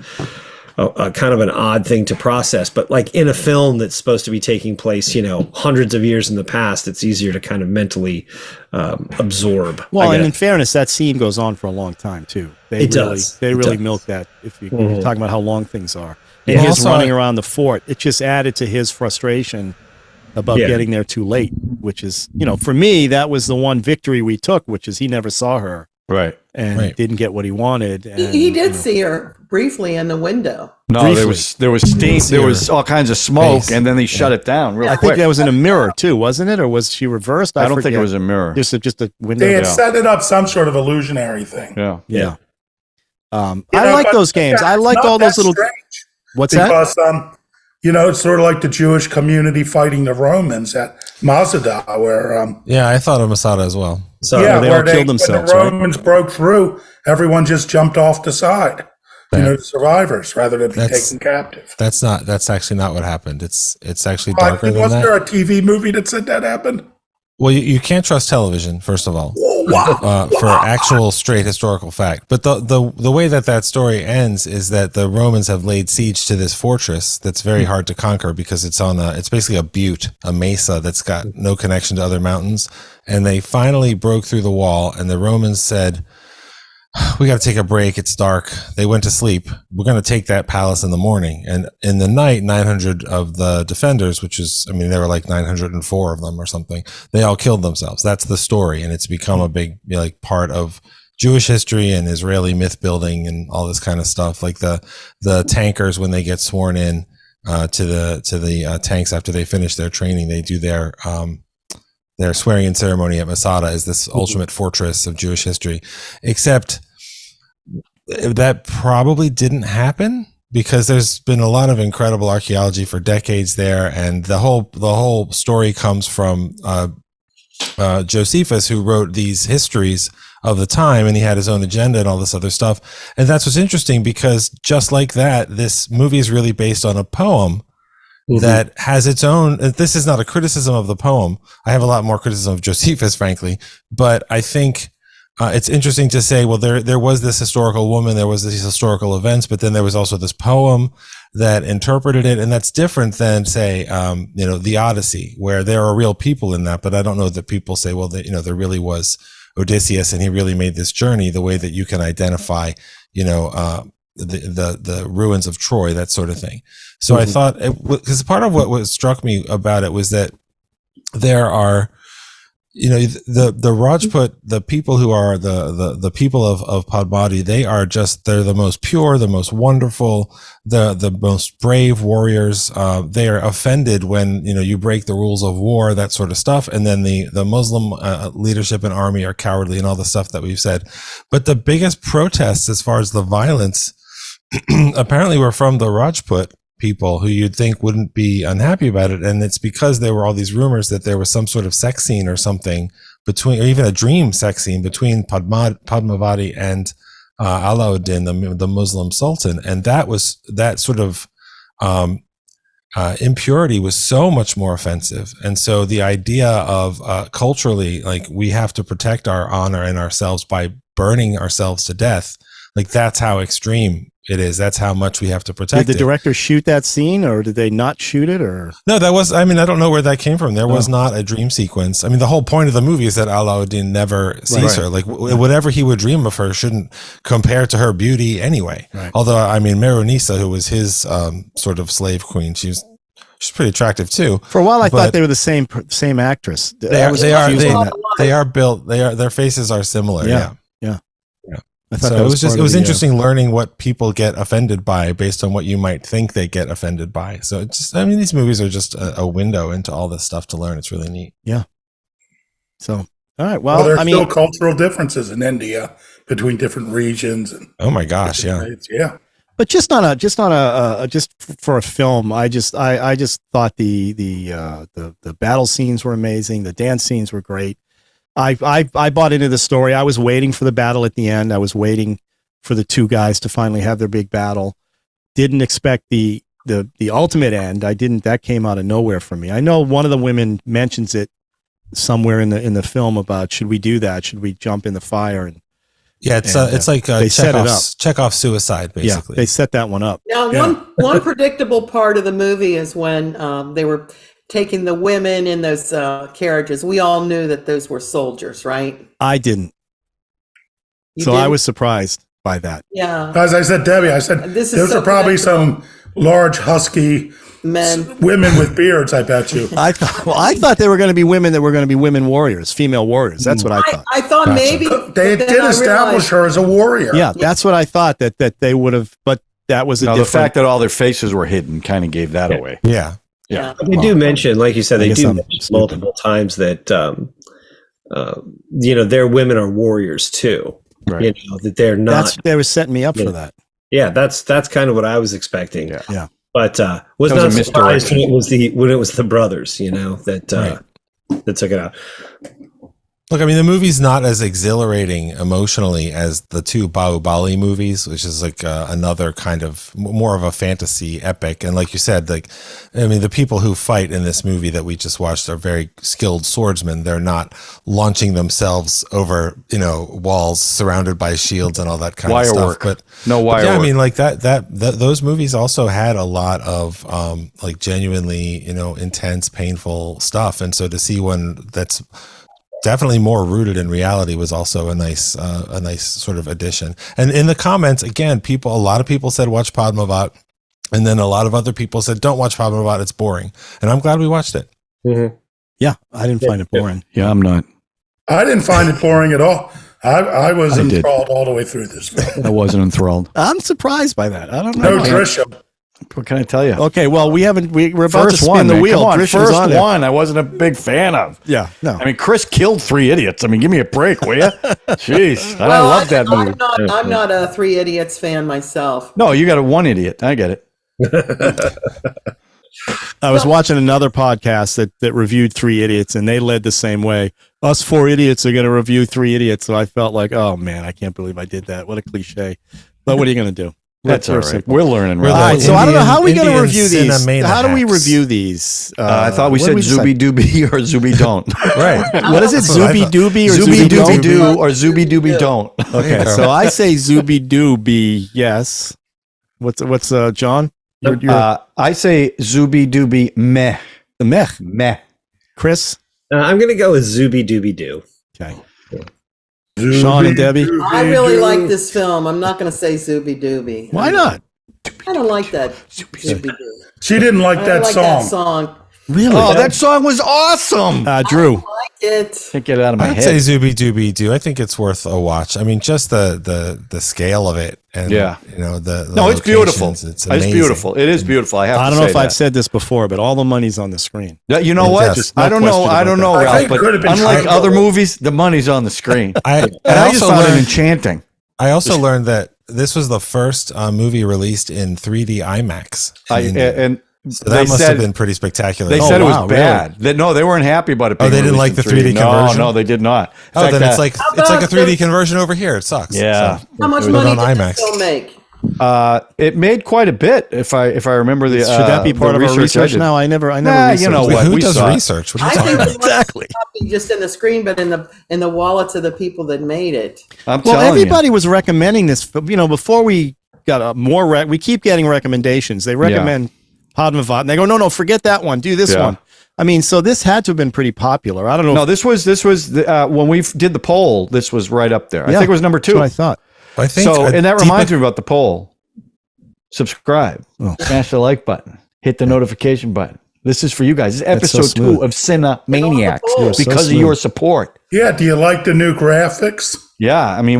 [SPEAKER 3] kind of an odd thing to process. But like in a film that's supposed to be taking place, hundreds of years in the past, it's easier to kind of mentally absorb.
[SPEAKER 1] Well, and in fairness, that scene goes on for a long time too. They really milk that. If you're talking about how long things are, and his running around the fort, it just added to his frustration about getting there too late. Which is, for me, that was the one victory we took, which is he never saw her.
[SPEAKER 2] Right.
[SPEAKER 1] And didn't get what he wanted. And,
[SPEAKER 4] he did see her briefly in the window.
[SPEAKER 2] No,
[SPEAKER 1] briefly.
[SPEAKER 2] there was steam, there was all kinds of smoke, and then they shut it down real quick.
[SPEAKER 1] I think that was in a mirror too, wasn't it? Or was she reversed?
[SPEAKER 2] I don't think it was a mirror.
[SPEAKER 1] Just a window.
[SPEAKER 5] They had set it up some sort of illusionary thing.
[SPEAKER 2] Yeah.
[SPEAKER 1] I like those games. I liked all those little.
[SPEAKER 5] Strange,
[SPEAKER 1] What's
[SPEAKER 5] because,
[SPEAKER 1] that?
[SPEAKER 5] it's sort of like the Jewish community fighting the Romans at Masada, where
[SPEAKER 6] I thought of Masada as well.
[SPEAKER 3] So
[SPEAKER 1] they all killed themselves.
[SPEAKER 5] When the Romans broke through, everyone just jumped off the side. The survivors, rather than be taken captive.
[SPEAKER 6] That's actually not what happened. It's actually darker than that.
[SPEAKER 5] Was there a TV movie that said that happened?
[SPEAKER 6] Well, you can't trust television, first of all, for actual straight historical fact. But the way that story ends is that the Romans have laid siege to this fortress that's very hard to conquer, because it's basically a butte, a mesa that's got no connection to other mountains. And they finally broke through the wall, and the Romans said, we got to take a break. It's dark. They went to sleep. We're going to take that palace in the morning. And in the night, 900 of the defenders, there were like 904 of them or something. They all killed themselves. That's the story. And it's become a big, part of Jewish history and Israeli myth building and all this kind of stuff. Like the tankers, when they get sworn in, to the tanks after they finish their training, they do their swearing in ceremony at Masada, is this ultimate fortress of Jewish history. Except that probably didn't happen, because there's been a lot of incredible archaeology for decades there, and the whole story comes from Josephus, who wrote these histories of the time, and he had his own agenda and all this other stuff. And that's what's interesting, because just like that, this movie is really based on a poem that has its own. This is not a criticism of the poem. I have a lot more criticism of Josephus, frankly, but I think it's interesting to say, well, there was this historical woman, there was these historical events, but then there was also this poem that interpreted it, and that's different than, say, the Odyssey, where there are real people in that. But I don't know that people say, well, there really was Odysseus, and he really made this journey, the way that you can identify, the ruins of Troy, that sort of thing. So I thought, because part of what struck me about it was that there are, the Rajput, the people who are the people of Padmaavat, they're the most pure, the most wonderful, the most brave warriors. They are offended when, you break the rules of war, that sort of stuff. And then the Muslim leadership and army are cowardly and all the stuff that we've said. But the biggest protests, as far as the violence, apparently were from the Rajput people, who you'd think wouldn't be unhappy about it. And it's because there were all these rumors that there was some sort of sex scene or something between, or even a dream sex scene between Padmaavat and Alauddin, the Muslim sultan. And that sort of impurity was so much more offensive. And so the idea of culturally, like, we have to protect our honor and ourselves by burning ourselves to death, like, that's how extreme it is. That's how much we have to protect.
[SPEAKER 1] Did the director shoot that scene, or did they not shoot it? Or
[SPEAKER 6] no, I don't know where that came from. There was not a dream sequence. The whole point of the movie is that Alauddin never sees her. Like, whatever he would dream of her shouldn't compare to her beauty anyway. Right. Although, Meronisa, who was his sort of slave queen, she's pretty attractive too.
[SPEAKER 1] For a while, I thought they were the same actress. They are built. Their faces are similar. Yeah. I thought
[SPEAKER 6] So
[SPEAKER 1] that
[SPEAKER 6] it was just
[SPEAKER 1] part
[SPEAKER 6] it
[SPEAKER 1] of
[SPEAKER 6] was
[SPEAKER 1] the,
[SPEAKER 6] interesting learning what people get offended by based on what you might think they get offended by. So it's just, I mean, these movies are just a window into all this stuff to learn. It's really neat.
[SPEAKER 1] So, all right.
[SPEAKER 5] Well,
[SPEAKER 1] Well,
[SPEAKER 5] there's
[SPEAKER 1] I mean,
[SPEAKER 5] still cultural differences in India between different regions. And
[SPEAKER 6] Oh my gosh, yeah.
[SPEAKER 5] yeah.
[SPEAKER 1] but just for a film, I just thought the battle scenes were amazing. The dance scenes were great. I bought into the story. I was waiting for the battle at the end. I was waiting for the two guys to finally have their big battle. Didn't expect the ultimate end. That came out of nowhere for me. I know one of the women mentions it somewhere in the film about, should we do that? Should we jump in the fire? And
[SPEAKER 6] Yeah, it's like
[SPEAKER 1] they set it up.
[SPEAKER 6] Chekhov's suicide, basically.
[SPEAKER 1] Yeah, they set that one up.
[SPEAKER 4] Now, one predictable part of the movie is when they were taking the women in those carriages. We all knew that those were soldiers, right?
[SPEAKER 1] I didn't.
[SPEAKER 4] You
[SPEAKER 1] So I
[SPEAKER 4] didn't?
[SPEAKER 1] was surprised by that.
[SPEAKER 4] Yeah.
[SPEAKER 5] As I said, Debbie, I said
[SPEAKER 4] This is
[SPEAKER 5] those
[SPEAKER 4] so
[SPEAKER 5] are probably
[SPEAKER 4] predictable.
[SPEAKER 5] some large, husky
[SPEAKER 4] Men.
[SPEAKER 5] women with beards, I bet you.
[SPEAKER 1] I thought they were going to be women that were going to be women warriors, female warriors. That's what I thought.
[SPEAKER 4] I thought maybe
[SPEAKER 5] They
[SPEAKER 4] but then
[SPEAKER 5] did
[SPEAKER 4] I
[SPEAKER 5] establish
[SPEAKER 4] realized-
[SPEAKER 5] her as a warrior.
[SPEAKER 1] Yeah, that's what I thought that they would have, but that was a
[SPEAKER 2] Now, the
[SPEAKER 1] different.
[SPEAKER 2] fact that all their faces were hidden kind of gave that away.
[SPEAKER 6] Yeah.
[SPEAKER 4] Yeah.
[SPEAKER 3] They do mention, like you said,
[SPEAKER 1] I
[SPEAKER 3] they
[SPEAKER 1] guess
[SPEAKER 3] do
[SPEAKER 1] I'm
[SPEAKER 3] mention
[SPEAKER 1] stupid.
[SPEAKER 3] multiple times that their women are warriors too.
[SPEAKER 2] Right.
[SPEAKER 3] You know, that they're not.
[SPEAKER 1] they were setting me up for that.
[SPEAKER 3] Yeah, that's kind of what I was expecting.
[SPEAKER 2] Yeah.
[SPEAKER 1] Yeah.
[SPEAKER 3] But was
[SPEAKER 2] That was
[SPEAKER 3] not
[SPEAKER 2] a
[SPEAKER 3] surprised
[SPEAKER 2] misdirection.
[SPEAKER 3] when it was the brothers, you know, that that took it out.
[SPEAKER 6] Look, I mean, the movie's not as exhilarating emotionally as the two Bahubali movies, which is like another kind of more of a fantasy epic. And like you said, like, I mean, the people who fight in this movie that we just watched are very skilled swordsmen. They're not launching themselves over, walls surrounded by shields and all that kind
[SPEAKER 2] Wire
[SPEAKER 6] of stuff.
[SPEAKER 2] work.
[SPEAKER 6] But
[SPEAKER 2] No wire
[SPEAKER 6] yeah, I
[SPEAKER 2] work.
[SPEAKER 6] mean, like that those movies also had a lot of like genuinely, intense, painful stuff. And so to see one that's definitely more rooted in reality was also a nice sort of addition. And in the comments, again, a lot of people said watch Padmaavat, and then a lot of other people said don't watch Padmaavat, it's boring. And I'm glad we watched it.
[SPEAKER 3] Mm-hmm.
[SPEAKER 1] Yeah, I didn't find it boring.
[SPEAKER 2] Yeah, I'm not.
[SPEAKER 5] I didn't find it boring at all. I was
[SPEAKER 2] I did.
[SPEAKER 5] enthralled all the way through this film.
[SPEAKER 2] I wasn't enthralled.
[SPEAKER 1] I'm surprised by that. I don't know.
[SPEAKER 5] No Trisha.
[SPEAKER 2] What can I tell you?
[SPEAKER 1] Okay, well, we're about to
[SPEAKER 2] First
[SPEAKER 1] spin
[SPEAKER 2] one,
[SPEAKER 1] the
[SPEAKER 2] man.
[SPEAKER 1] wheel.
[SPEAKER 2] Come on,
[SPEAKER 1] Drisha's
[SPEAKER 2] first
[SPEAKER 1] on there.
[SPEAKER 2] one. I wasn't a big fan of.
[SPEAKER 1] Yeah, no.
[SPEAKER 2] I mean, Chris killed 3 idiots. I mean, give me a break, will you? Jeez, and I love that movie.
[SPEAKER 4] I'm not a Three Idiots fan myself.
[SPEAKER 2] No, you got a 1 idiot. I get it.
[SPEAKER 1] I was watching another podcast that reviewed 3 Idiots, and they led the same way. Us 4 idiots are going to review 3 Idiots. So I felt like, oh man, I can't believe I did that. What a cliche. But what are you going to do?
[SPEAKER 2] That's all
[SPEAKER 1] We're
[SPEAKER 2] right.
[SPEAKER 1] simple.
[SPEAKER 2] We're learning.
[SPEAKER 6] We're
[SPEAKER 2] Right?
[SPEAKER 1] All
[SPEAKER 6] the
[SPEAKER 1] right, so I don't know how are we going to
[SPEAKER 6] Indian
[SPEAKER 1] review these.
[SPEAKER 6] Cine-MANIACs.
[SPEAKER 1] How do we review these?
[SPEAKER 2] I thought we
[SPEAKER 1] what
[SPEAKER 2] said
[SPEAKER 1] did
[SPEAKER 2] Zooby Dooby or Zooby Don't.
[SPEAKER 6] Right.
[SPEAKER 1] What is it?
[SPEAKER 6] That's what I
[SPEAKER 1] Zooby
[SPEAKER 6] thought.
[SPEAKER 1] Dooby or
[SPEAKER 2] Zooby
[SPEAKER 1] Zooby
[SPEAKER 2] Dooby
[SPEAKER 1] Don't?
[SPEAKER 2] Doo or Zooby Dooby Don't.
[SPEAKER 1] Okay, so I say Zooby Dooby. Yes. What's John?
[SPEAKER 2] I say Zooby Dooby Meh.
[SPEAKER 1] Meh.
[SPEAKER 2] Meh.
[SPEAKER 1] Chris.
[SPEAKER 3] I'm going to go with Zooby Dooby Doo.
[SPEAKER 1] Okay. Sean and Debbie.
[SPEAKER 4] I really like this film. I'm not going to say Zooby Dooby.
[SPEAKER 1] Why not?
[SPEAKER 4] I don't like that Zooby Doo.
[SPEAKER 5] She didn't like
[SPEAKER 4] I
[SPEAKER 5] that
[SPEAKER 4] like
[SPEAKER 5] song.
[SPEAKER 4] that song.
[SPEAKER 1] Really?
[SPEAKER 2] Oh, that song was awesome.
[SPEAKER 1] Drew.
[SPEAKER 4] Like it.
[SPEAKER 2] Can't get it out of my
[SPEAKER 6] I'd
[SPEAKER 2] head.
[SPEAKER 6] say Zooby Dooby Doo. I think it's worth a watch. I mean, just the scale of it, and
[SPEAKER 2] Yeah.
[SPEAKER 6] the
[SPEAKER 2] No, it's beautiful.
[SPEAKER 6] locations,
[SPEAKER 2] It's
[SPEAKER 6] amazing.
[SPEAKER 2] beautiful. It is beautiful. I have
[SPEAKER 1] I
[SPEAKER 2] to
[SPEAKER 1] don't know
[SPEAKER 2] say
[SPEAKER 1] if I've
[SPEAKER 2] that.
[SPEAKER 1] said this before, but all the money's on the screen.
[SPEAKER 2] Yeah, you know
[SPEAKER 6] It
[SPEAKER 2] what?
[SPEAKER 6] does.
[SPEAKER 2] I don't know.
[SPEAKER 1] No question
[SPEAKER 2] I don't
[SPEAKER 1] about
[SPEAKER 2] know,
[SPEAKER 5] that. I
[SPEAKER 2] Ralph,
[SPEAKER 5] think it
[SPEAKER 2] but
[SPEAKER 5] could have been
[SPEAKER 2] unlike
[SPEAKER 5] triangle.
[SPEAKER 2] other movies, the money's on the screen.
[SPEAKER 6] I
[SPEAKER 2] I just
[SPEAKER 6] also
[SPEAKER 2] found it
[SPEAKER 6] learned,
[SPEAKER 2] enchanting.
[SPEAKER 6] I also learned that this was the first movie released in 3D IMAX.
[SPEAKER 2] And
[SPEAKER 6] So that must have been pretty spectacular.
[SPEAKER 2] They
[SPEAKER 1] Oh,
[SPEAKER 2] said it was
[SPEAKER 1] wow,
[SPEAKER 2] bad. No, they weren't happy about it.
[SPEAKER 6] Oh,
[SPEAKER 2] Being
[SPEAKER 6] they didn't
[SPEAKER 2] released
[SPEAKER 6] like
[SPEAKER 2] in
[SPEAKER 6] the 3D conversion?
[SPEAKER 2] No, they did not. In
[SPEAKER 6] Oh,
[SPEAKER 2] fact,
[SPEAKER 6] then it's like
[SPEAKER 4] How
[SPEAKER 6] a
[SPEAKER 4] about
[SPEAKER 6] 3D
[SPEAKER 4] the-
[SPEAKER 6] conversion over here. It sucks.
[SPEAKER 2] Yeah.
[SPEAKER 6] So,
[SPEAKER 4] How much
[SPEAKER 6] it was
[SPEAKER 4] money
[SPEAKER 6] on
[SPEAKER 4] did
[SPEAKER 6] IMAX.
[SPEAKER 4] this film make?
[SPEAKER 2] It made quite a bit. If I remember the
[SPEAKER 1] Should that be
[SPEAKER 2] the
[SPEAKER 1] part of our
[SPEAKER 2] I
[SPEAKER 1] research
[SPEAKER 2] did.
[SPEAKER 1] now? I never
[SPEAKER 2] Nah,
[SPEAKER 1] researched
[SPEAKER 2] you know
[SPEAKER 1] that.
[SPEAKER 2] what?
[SPEAKER 6] who
[SPEAKER 2] we
[SPEAKER 6] does
[SPEAKER 2] saw it.
[SPEAKER 6] research? What are
[SPEAKER 4] I
[SPEAKER 6] you talking
[SPEAKER 4] think
[SPEAKER 6] about?
[SPEAKER 4] it wasn't
[SPEAKER 1] Exactly.
[SPEAKER 4] just in the screen, but in the wallets of the people that made it.
[SPEAKER 2] I'm
[SPEAKER 1] Well,
[SPEAKER 2] telling
[SPEAKER 1] everybody was recommending this. Before we got we keep getting recommendations. They recommend Padmaavat, and they go, no, forget that one. Do this
[SPEAKER 2] Yeah.
[SPEAKER 1] one. I mean, so this had to have been pretty popular. I don't know.
[SPEAKER 2] you. No, this was when we did the poll. This was right up there. I
[SPEAKER 1] Yeah,
[SPEAKER 2] think it was number
[SPEAKER 1] that's
[SPEAKER 2] 2.
[SPEAKER 1] what I thought.
[SPEAKER 6] I think
[SPEAKER 2] So, and that
[SPEAKER 6] Deepak-
[SPEAKER 2] reminds me about the poll. Subscribe,
[SPEAKER 1] Oh.
[SPEAKER 2] smash the like button, hit the notification button. This is for you guys. This is
[SPEAKER 1] That's so
[SPEAKER 2] episode 2
[SPEAKER 1] smooth.
[SPEAKER 2] of Cine-MANIACs
[SPEAKER 4] You're
[SPEAKER 1] so
[SPEAKER 2] because of
[SPEAKER 1] smooth.
[SPEAKER 2] your support.
[SPEAKER 5] Yeah. Do you like the new graphics?
[SPEAKER 2] Yeah, I mean,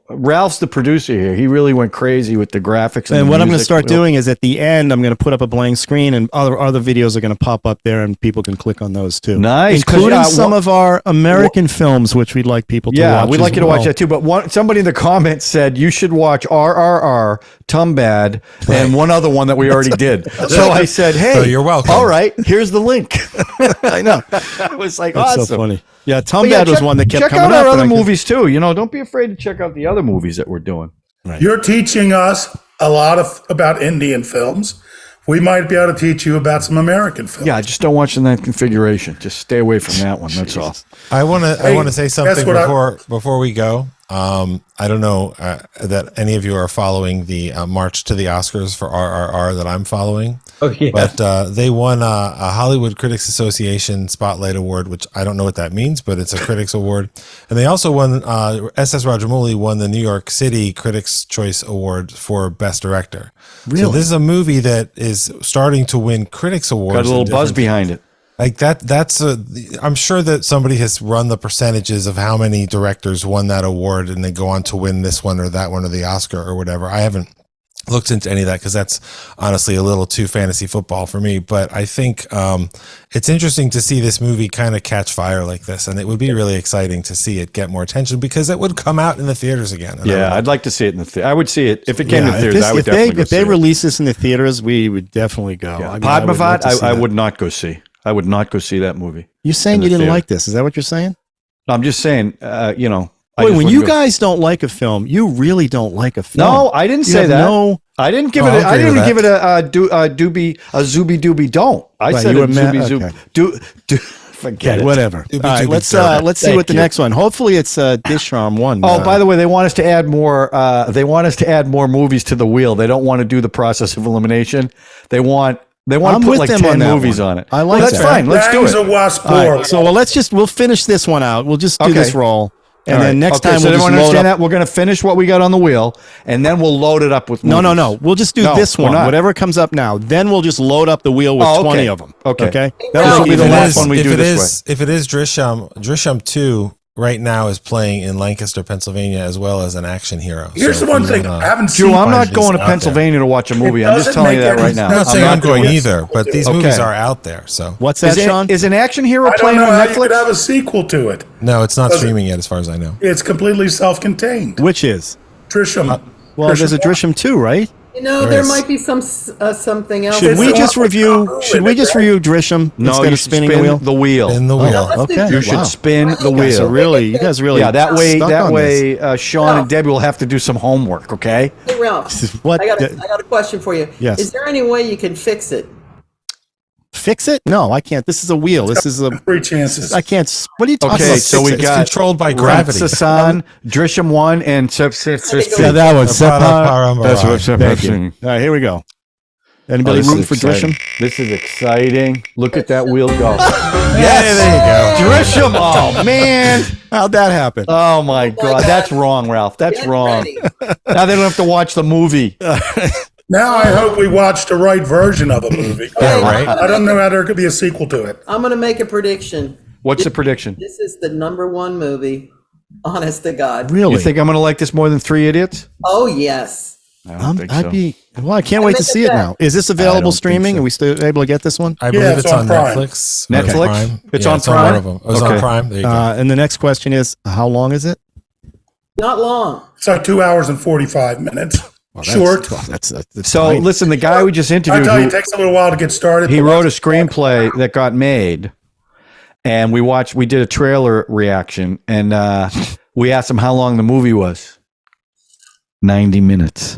[SPEAKER 2] Ralph's the producer here. He really went crazy with the graphics.
[SPEAKER 1] And
[SPEAKER 2] the
[SPEAKER 1] what I'm going to
[SPEAKER 2] music.
[SPEAKER 1] start doing is at the end, I'm going to put up a blank screen, and other videos are going to pop up there, and people can click on those too.
[SPEAKER 2] Nice, 'cause,
[SPEAKER 1] including some of our American films, which we'd like people to watch.
[SPEAKER 2] Yeah, we'd like
[SPEAKER 1] as
[SPEAKER 2] you to watch
[SPEAKER 1] well.
[SPEAKER 2] that too. But somebody in the comments said you should watch RRR, Tumbad, and one other one that we already did. So I said, hey,
[SPEAKER 6] So you're welcome.
[SPEAKER 2] All right, here's the link.
[SPEAKER 1] I know.
[SPEAKER 2] It was like
[SPEAKER 1] That's
[SPEAKER 2] awesome.
[SPEAKER 1] so funny. Yeah,
[SPEAKER 2] But
[SPEAKER 1] Tumbad was one that kept
[SPEAKER 2] check
[SPEAKER 1] coming
[SPEAKER 2] out
[SPEAKER 1] up.
[SPEAKER 2] our
[SPEAKER 1] and
[SPEAKER 2] other
[SPEAKER 1] I kept-
[SPEAKER 2] movies too. Don't be afraid to check out the other movies that we're doing.
[SPEAKER 5] You're teaching us a lot about Indian films. We might be able to teach you about some American films.
[SPEAKER 2] Yeah, just don't watch in that configuration. Just stay away from that one. That's all.
[SPEAKER 6] I want to say something
[SPEAKER 5] what
[SPEAKER 6] before we go. I don't know that any of you are following the March to the Oscars for RRR that I'm following.
[SPEAKER 3] Oh yeah.
[SPEAKER 6] But they won a Hollywood Critics Association Spotlight Award, which I don't know what that means, but it's a critics award. And they also won, S.S. Rajamouli won the New York City Critics' Choice Award for Best Director.
[SPEAKER 1] Really?
[SPEAKER 6] So this is a movie that is starting to win critics awards.
[SPEAKER 2] Got a little
[SPEAKER 6] in
[SPEAKER 2] buzz
[SPEAKER 6] different-
[SPEAKER 2] behind it.
[SPEAKER 6] Like I'm sure that somebody has run the percentages of how many directors won that award and they go on to win this one or that one or the Oscar or whatever. I haven't looked into any of that because that's honestly a little too fantasy football for me. But I think it's interesting to see this movie kind of catch fire like this. And it would be really exciting to see it get more attention because it would come out in the theaters again. And
[SPEAKER 2] Yeah, I'd like to see it in the theater. I would see it if it came to
[SPEAKER 1] if
[SPEAKER 2] theaters.
[SPEAKER 1] this-
[SPEAKER 2] I would
[SPEAKER 1] if
[SPEAKER 2] definitely
[SPEAKER 1] they
[SPEAKER 2] go
[SPEAKER 1] if they
[SPEAKER 2] see it.
[SPEAKER 1] release this in the theaters, we would definitely go.
[SPEAKER 2] Yeah.
[SPEAKER 1] I mean, I would love
[SPEAKER 2] Padmaavat,
[SPEAKER 1] to see
[SPEAKER 2] I
[SPEAKER 1] that.
[SPEAKER 2] would not go see. I would not go see that movie.
[SPEAKER 1] You're saying
[SPEAKER 2] in the
[SPEAKER 1] you didn't
[SPEAKER 2] theater.
[SPEAKER 1] like this? Is that what you're saying?
[SPEAKER 2] No, I'm just saying, I
[SPEAKER 1] Wait,
[SPEAKER 2] just
[SPEAKER 1] when
[SPEAKER 2] wouldn't
[SPEAKER 1] you
[SPEAKER 2] go-
[SPEAKER 1] guys don't like a film, you really don't like a film.
[SPEAKER 2] No, I didn't
[SPEAKER 1] You
[SPEAKER 2] say
[SPEAKER 1] have
[SPEAKER 2] that.
[SPEAKER 1] No,
[SPEAKER 2] I didn't give
[SPEAKER 6] Oh,
[SPEAKER 2] it.
[SPEAKER 6] I'll
[SPEAKER 2] I
[SPEAKER 6] agree
[SPEAKER 2] didn't even
[SPEAKER 6] with
[SPEAKER 2] give it a zooby dooby don't. I
[SPEAKER 1] Right,
[SPEAKER 2] said
[SPEAKER 1] you
[SPEAKER 2] a
[SPEAKER 1] were
[SPEAKER 2] zooby
[SPEAKER 1] mad-
[SPEAKER 2] zoop.
[SPEAKER 1] okay.
[SPEAKER 2] Do forget
[SPEAKER 1] okay,
[SPEAKER 2] it.
[SPEAKER 1] whatever. All right,
[SPEAKER 6] doobie
[SPEAKER 1] let's
[SPEAKER 6] turtle.
[SPEAKER 1] let's see
[SPEAKER 2] Thank
[SPEAKER 1] what the
[SPEAKER 2] you.
[SPEAKER 1] next one. Hopefully, it's Dish Arm one.
[SPEAKER 2] Oh, by the way, they want us to add more. They want us to add more movies to the wheel. They don't want to do the process of elimination. They want
[SPEAKER 1] I'm
[SPEAKER 2] to put
[SPEAKER 1] with
[SPEAKER 2] like
[SPEAKER 1] them
[SPEAKER 2] 10
[SPEAKER 1] on that
[SPEAKER 2] movies
[SPEAKER 1] one.
[SPEAKER 2] on it.
[SPEAKER 1] I like
[SPEAKER 2] well, that's
[SPEAKER 1] that.
[SPEAKER 2] fine. Let's do
[SPEAKER 5] Bangs
[SPEAKER 2] it.
[SPEAKER 5] of Wasp
[SPEAKER 1] all right,
[SPEAKER 5] Lore.
[SPEAKER 1] so we'll finish this one out. We'll just do
[SPEAKER 2] Okay.
[SPEAKER 1] this roll, and
[SPEAKER 2] All
[SPEAKER 1] then
[SPEAKER 2] right.
[SPEAKER 1] next
[SPEAKER 2] Okay,
[SPEAKER 1] time
[SPEAKER 2] so
[SPEAKER 1] we'll just
[SPEAKER 2] everyone
[SPEAKER 1] load
[SPEAKER 2] understand
[SPEAKER 1] up.
[SPEAKER 2] that we're going to finish what we got on the wheel, and then we'll load it up with
[SPEAKER 1] No,
[SPEAKER 2] movies.
[SPEAKER 1] no. We'll just do
[SPEAKER 2] No,
[SPEAKER 1] this
[SPEAKER 2] we're
[SPEAKER 1] one,
[SPEAKER 2] not.
[SPEAKER 1] whatever comes up now. Then we'll just load up the wheel with
[SPEAKER 2] Oh, okay.
[SPEAKER 1] 20 of them.
[SPEAKER 2] Okay.
[SPEAKER 1] Okay.
[SPEAKER 4] Now,
[SPEAKER 1] That'll be
[SPEAKER 2] if
[SPEAKER 1] the
[SPEAKER 2] it
[SPEAKER 1] last
[SPEAKER 2] is-
[SPEAKER 1] one.
[SPEAKER 2] we do this
[SPEAKER 6] If it is Drishyam 2 right now is playing in Lancaster, Pennsylvania, as well as an action hero.
[SPEAKER 5] Here's
[SPEAKER 6] So
[SPEAKER 5] the one
[SPEAKER 6] if you
[SPEAKER 5] thing
[SPEAKER 6] wanna-
[SPEAKER 5] I haven't
[SPEAKER 2] Drew,
[SPEAKER 5] seen.
[SPEAKER 2] I'm not
[SPEAKER 6] these
[SPEAKER 2] going to
[SPEAKER 6] out
[SPEAKER 2] Pennsylvania to watch a movie. I'm just
[SPEAKER 5] doesn't
[SPEAKER 2] telling you
[SPEAKER 5] make
[SPEAKER 2] that right
[SPEAKER 5] any
[SPEAKER 2] now.
[SPEAKER 6] I'm not saying
[SPEAKER 2] not
[SPEAKER 6] I'm going
[SPEAKER 2] doing it.
[SPEAKER 6] either, but these
[SPEAKER 2] Okay.
[SPEAKER 6] movies are out there. So
[SPEAKER 1] What's that, Sean?
[SPEAKER 2] Is an action hero
[SPEAKER 5] I don't
[SPEAKER 2] playing
[SPEAKER 5] know
[SPEAKER 2] on
[SPEAKER 5] how you could
[SPEAKER 2] Netflix?
[SPEAKER 5] have a sequel to it.
[SPEAKER 6] no, it's not
[SPEAKER 5] Does it-
[SPEAKER 6] streaming yet, as far as I know.
[SPEAKER 5] It's completely self-contained.
[SPEAKER 1] Which is?
[SPEAKER 5] Trisham.
[SPEAKER 1] Well, there's a Drishyam 2, right?
[SPEAKER 4] there
[SPEAKER 6] is.
[SPEAKER 4] might be something else.
[SPEAKER 1] Should we
[SPEAKER 5] the
[SPEAKER 1] just
[SPEAKER 5] one with
[SPEAKER 1] review?
[SPEAKER 5] Kapoor
[SPEAKER 1] Should
[SPEAKER 5] in
[SPEAKER 1] we
[SPEAKER 5] it,
[SPEAKER 1] just
[SPEAKER 5] right?
[SPEAKER 1] review Drishyam
[SPEAKER 2] No,
[SPEAKER 1] instead
[SPEAKER 2] you
[SPEAKER 1] of
[SPEAKER 2] should
[SPEAKER 1] spinning
[SPEAKER 2] spin
[SPEAKER 1] the wheel?
[SPEAKER 2] the wheel.
[SPEAKER 6] In the wheel.
[SPEAKER 4] let's do
[SPEAKER 1] Okay.
[SPEAKER 4] that.
[SPEAKER 2] You should
[SPEAKER 1] Wow.
[SPEAKER 2] spin the
[SPEAKER 1] You guys are
[SPEAKER 2] wheel.
[SPEAKER 1] you guys really.
[SPEAKER 2] Yeah, that way,
[SPEAKER 1] stuck
[SPEAKER 2] that
[SPEAKER 1] on this.
[SPEAKER 2] way, Sean and Debbie will have to do some homework. Okay.
[SPEAKER 4] Hey, Ralph,
[SPEAKER 1] What?
[SPEAKER 4] I got a question for you.
[SPEAKER 1] Yes.
[SPEAKER 4] Is there any way you can fix it?
[SPEAKER 1] Fix it? No, I can't. This is a wheel. This is a.
[SPEAKER 5] Three chances.
[SPEAKER 1] I can't. What are you talking
[SPEAKER 2] Okay,
[SPEAKER 1] about?
[SPEAKER 2] so we
[SPEAKER 6] It's
[SPEAKER 2] got
[SPEAKER 6] controlled by gravity.
[SPEAKER 2] Sasan, Drishyam 1, and
[SPEAKER 4] Yeah,
[SPEAKER 1] that one.
[SPEAKER 2] That's what
[SPEAKER 1] Thank you. All right, here we go. Anybody rooting for Drishyam?
[SPEAKER 2] This is exciting. Look at that wheel go.
[SPEAKER 6] Yes, there you go.
[SPEAKER 2] Drishyam. Oh, man.
[SPEAKER 1] How'd that happen?
[SPEAKER 2] Oh, my God.
[SPEAKER 4] God.
[SPEAKER 2] That's wrong, Ralph. That's
[SPEAKER 4] Get
[SPEAKER 2] wrong.
[SPEAKER 4] ready.
[SPEAKER 2] Now they don't have to watch the movie.
[SPEAKER 5] Now I hope we watched the right version of a movie.
[SPEAKER 6] Yeah, right.
[SPEAKER 5] I don't know how there could be a sequel to it.
[SPEAKER 4] I'm going to make a prediction.
[SPEAKER 2] What's the prediction?
[SPEAKER 4] This is the #1 movie. Honest to God.
[SPEAKER 1] Really?
[SPEAKER 2] You think I'm going to like this more than Three Idiots?
[SPEAKER 4] Oh, yes.
[SPEAKER 2] I don't think so.
[SPEAKER 1] I'd be. Well, I can't wait to
[SPEAKER 4] make
[SPEAKER 1] see
[SPEAKER 4] it
[SPEAKER 1] it now. Is this
[SPEAKER 2] I don't
[SPEAKER 1] available
[SPEAKER 2] think
[SPEAKER 1] streaming?
[SPEAKER 2] so.
[SPEAKER 1] Are we still able to get this one?
[SPEAKER 6] I believe
[SPEAKER 5] it's
[SPEAKER 6] it's
[SPEAKER 5] on
[SPEAKER 6] on
[SPEAKER 5] Prime.
[SPEAKER 6] Netflix. or
[SPEAKER 2] Netflix?
[SPEAKER 6] Prime.
[SPEAKER 2] It's
[SPEAKER 6] Yeah,
[SPEAKER 2] on
[SPEAKER 6] on
[SPEAKER 2] Prime?
[SPEAKER 6] one of them. It was
[SPEAKER 2] Okay.
[SPEAKER 6] on Prime. There you go.
[SPEAKER 1] And the next question is, how long is it?
[SPEAKER 4] Not long.
[SPEAKER 5] It's like 2 hours and 45 minutes. Short.
[SPEAKER 1] That's
[SPEAKER 2] So
[SPEAKER 1] tiny.
[SPEAKER 2] listen, the guy we just
[SPEAKER 5] I
[SPEAKER 2] interviewed,
[SPEAKER 5] tell you, it
[SPEAKER 2] who-
[SPEAKER 5] takes a little while to get started.
[SPEAKER 2] he wrote a screenplay that got made, and we did a trailer reaction, and we asked him how long the movie was. 90 minutes.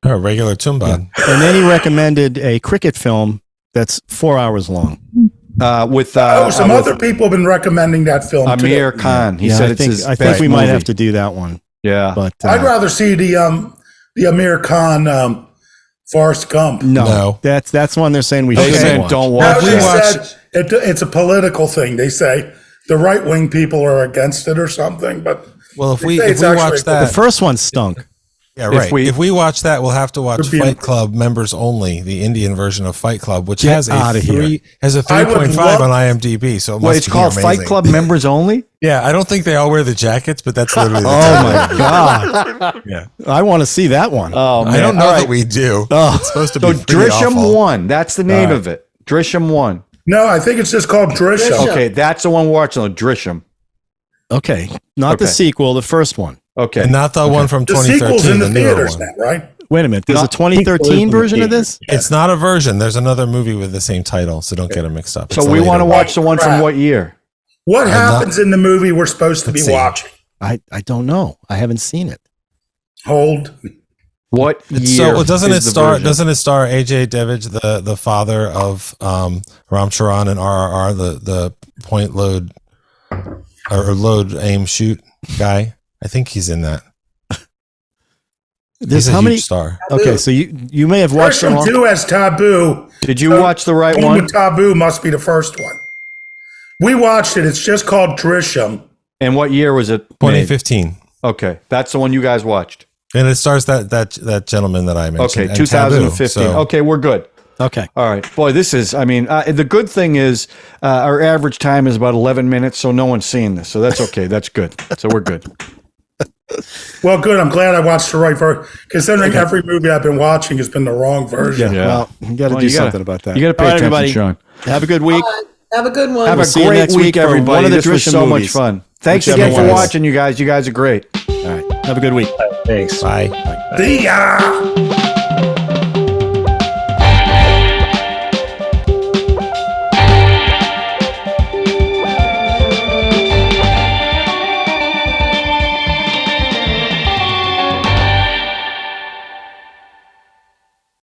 [SPEAKER 6] Oh, regular Tumbad.
[SPEAKER 1] And then he recommended a cricket film that's 4 hours long.
[SPEAKER 2] With
[SPEAKER 5] some other people have been recommending that film
[SPEAKER 2] Amir
[SPEAKER 5] too.
[SPEAKER 2] Khan. He
[SPEAKER 1] Yeah,
[SPEAKER 2] said
[SPEAKER 1] I
[SPEAKER 2] it's
[SPEAKER 1] think,
[SPEAKER 2] his
[SPEAKER 1] I think
[SPEAKER 2] best
[SPEAKER 1] we might
[SPEAKER 2] movie.
[SPEAKER 1] have to do that one.
[SPEAKER 2] Yeah.
[SPEAKER 1] But
[SPEAKER 5] I'd rather see the Amir Khan Forrest Gump.
[SPEAKER 1] no, that's one they're saying we
[SPEAKER 2] They
[SPEAKER 1] shouldn't
[SPEAKER 2] said
[SPEAKER 1] watch.
[SPEAKER 2] don't
[SPEAKER 5] No,
[SPEAKER 2] watch
[SPEAKER 5] they
[SPEAKER 2] it.
[SPEAKER 5] said it's a political thing. They say the right wing people are against it or something. But
[SPEAKER 6] Well, if we
[SPEAKER 5] It's
[SPEAKER 6] watch
[SPEAKER 5] actually-
[SPEAKER 1] The
[SPEAKER 6] that,
[SPEAKER 1] first one stunk.
[SPEAKER 6] Yeah, right.
[SPEAKER 2] we-
[SPEAKER 6] If we watch that, we'll have to watch
[SPEAKER 5] Would be
[SPEAKER 6] Fight
[SPEAKER 5] incredible.
[SPEAKER 6] Club members only, the Indian version of Fight Club, which
[SPEAKER 1] Get
[SPEAKER 6] has
[SPEAKER 1] outta
[SPEAKER 6] a
[SPEAKER 1] here.
[SPEAKER 6] 3.5 on IMDb. So it must
[SPEAKER 2] Wait, it's
[SPEAKER 6] be
[SPEAKER 2] called
[SPEAKER 6] amazing.
[SPEAKER 2] Fight Club members only?
[SPEAKER 6] Yeah, I don't think they all wear the jackets, but that's literally. The
[SPEAKER 1] Oh
[SPEAKER 6] title.
[SPEAKER 1] my God.
[SPEAKER 6] Yeah,
[SPEAKER 1] I want to see that one.
[SPEAKER 2] Oh, man.
[SPEAKER 6] I don't know
[SPEAKER 2] All right.
[SPEAKER 6] that we do.
[SPEAKER 1] Oh.
[SPEAKER 6] It's supposed to
[SPEAKER 2] So
[SPEAKER 6] be pretty
[SPEAKER 2] Drishyam
[SPEAKER 6] awful.
[SPEAKER 2] 1. That's the name of it. Drishyam 1.
[SPEAKER 5] No, I think it's just called Drishyam.
[SPEAKER 4] Drishyam.
[SPEAKER 2] Okay, that's the one we're watching. Drishyam.
[SPEAKER 1] Okay. Not the
[SPEAKER 2] Okay.
[SPEAKER 1] sequel, the first one.
[SPEAKER 2] Okay.
[SPEAKER 6] And not the one from
[SPEAKER 5] The
[SPEAKER 6] 2013,
[SPEAKER 5] sequel's in
[SPEAKER 6] the
[SPEAKER 5] the
[SPEAKER 6] newer
[SPEAKER 5] theaters
[SPEAKER 6] one.
[SPEAKER 5] now, right?
[SPEAKER 1] Wait a minute. There's a
[SPEAKER 2] Not-
[SPEAKER 1] 2013 version of this?
[SPEAKER 6] It's not a version. There's another movie with the same title, so don't get them mixed up.
[SPEAKER 2] So
[SPEAKER 6] It's a
[SPEAKER 2] we
[SPEAKER 6] later
[SPEAKER 2] want to
[SPEAKER 6] one.
[SPEAKER 2] watch the one from
[SPEAKER 5] Crap.
[SPEAKER 2] what year?
[SPEAKER 5] What
[SPEAKER 6] not-
[SPEAKER 5] happens in the movie we're supposed to be
[SPEAKER 6] Let's see.
[SPEAKER 5] watching?
[SPEAKER 1] I don't know. I haven't seen it.
[SPEAKER 5] Hold.
[SPEAKER 2] What
[SPEAKER 6] It's
[SPEAKER 2] year?
[SPEAKER 6] so doesn't
[SPEAKER 2] is
[SPEAKER 6] it
[SPEAKER 2] the
[SPEAKER 6] star?
[SPEAKER 2] version?
[SPEAKER 6] Doesn't it star AJ Devich, the father of Ram Charan and RRR, the point load or load aim shoot guy? I think he's in that.
[SPEAKER 1] There's
[SPEAKER 6] He's a
[SPEAKER 1] how
[SPEAKER 6] huge
[SPEAKER 1] many?
[SPEAKER 6] star.
[SPEAKER 1] Okay, so you may have watched them
[SPEAKER 5] Drishyam
[SPEAKER 1] all.
[SPEAKER 5] 2 has Taboo.
[SPEAKER 2] Did you watch the right
[SPEAKER 5] One
[SPEAKER 2] one?
[SPEAKER 5] with Taboo must be the first one. We watched it. It's just called Drishyam.
[SPEAKER 2] And what year was it? made?
[SPEAKER 6] 2015,
[SPEAKER 2] Okay, that's the one you guys watched.
[SPEAKER 6] and it stars that gentleman that I mentioned.
[SPEAKER 2] Okay,
[SPEAKER 6] and
[SPEAKER 2] 2015.
[SPEAKER 6] Taboo, so-
[SPEAKER 2] Okay, we're good.
[SPEAKER 1] Okay.
[SPEAKER 2] All right. Boy, this is, I mean, the good thing is our average time is about 11 minutes, so no one's seeing this. So that's okay. That's good. So we're good.
[SPEAKER 5] Well, good. I'm glad I watched the right version. Considering every movie I've been watching has been the wrong version.
[SPEAKER 2] Yeah.
[SPEAKER 1] Well, you got to
[SPEAKER 2] Well,
[SPEAKER 1] do
[SPEAKER 2] you gotta-
[SPEAKER 1] something about that.
[SPEAKER 2] You got to pay
[SPEAKER 1] All right,
[SPEAKER 2] attention,
[SPEAKER 1] everybody.
[SPEAKER 2] Sean.
[SPEAKER 1] Have a good week.
[SPEAKER 4] Have a good one.
[SPEAKER 2] Have
[SPEAKER 1] We'll
[SPEAKER 2] a
[SPEAKER 1] see you
[SPEAKER 2] great
[SPEAKER 1] next week
[SPEAKER 2] week,
[SPEAKER 1] for
[SPEAKER 2] everybody.
[SPEAKER 1] one of the
[SPEAKER 2] This was
[SPEAKER 1] Drishyam
[SPEAKER 2] so
[SPEAKER 1] movies.
[SPEAKER 2] much fun. Thanks
[SPEAKER 1] Whichever
[SPEAKER 2] again for
[SPEAKER 1] one.
[SPEAKER 2] watching, you guys. You guys are great.
[SPEAKER 1] All right. Have a good week.
[SPEAKER 3] Thanks.
[SPEAKER 6] Bye.
[SPEAKER 5] See ya.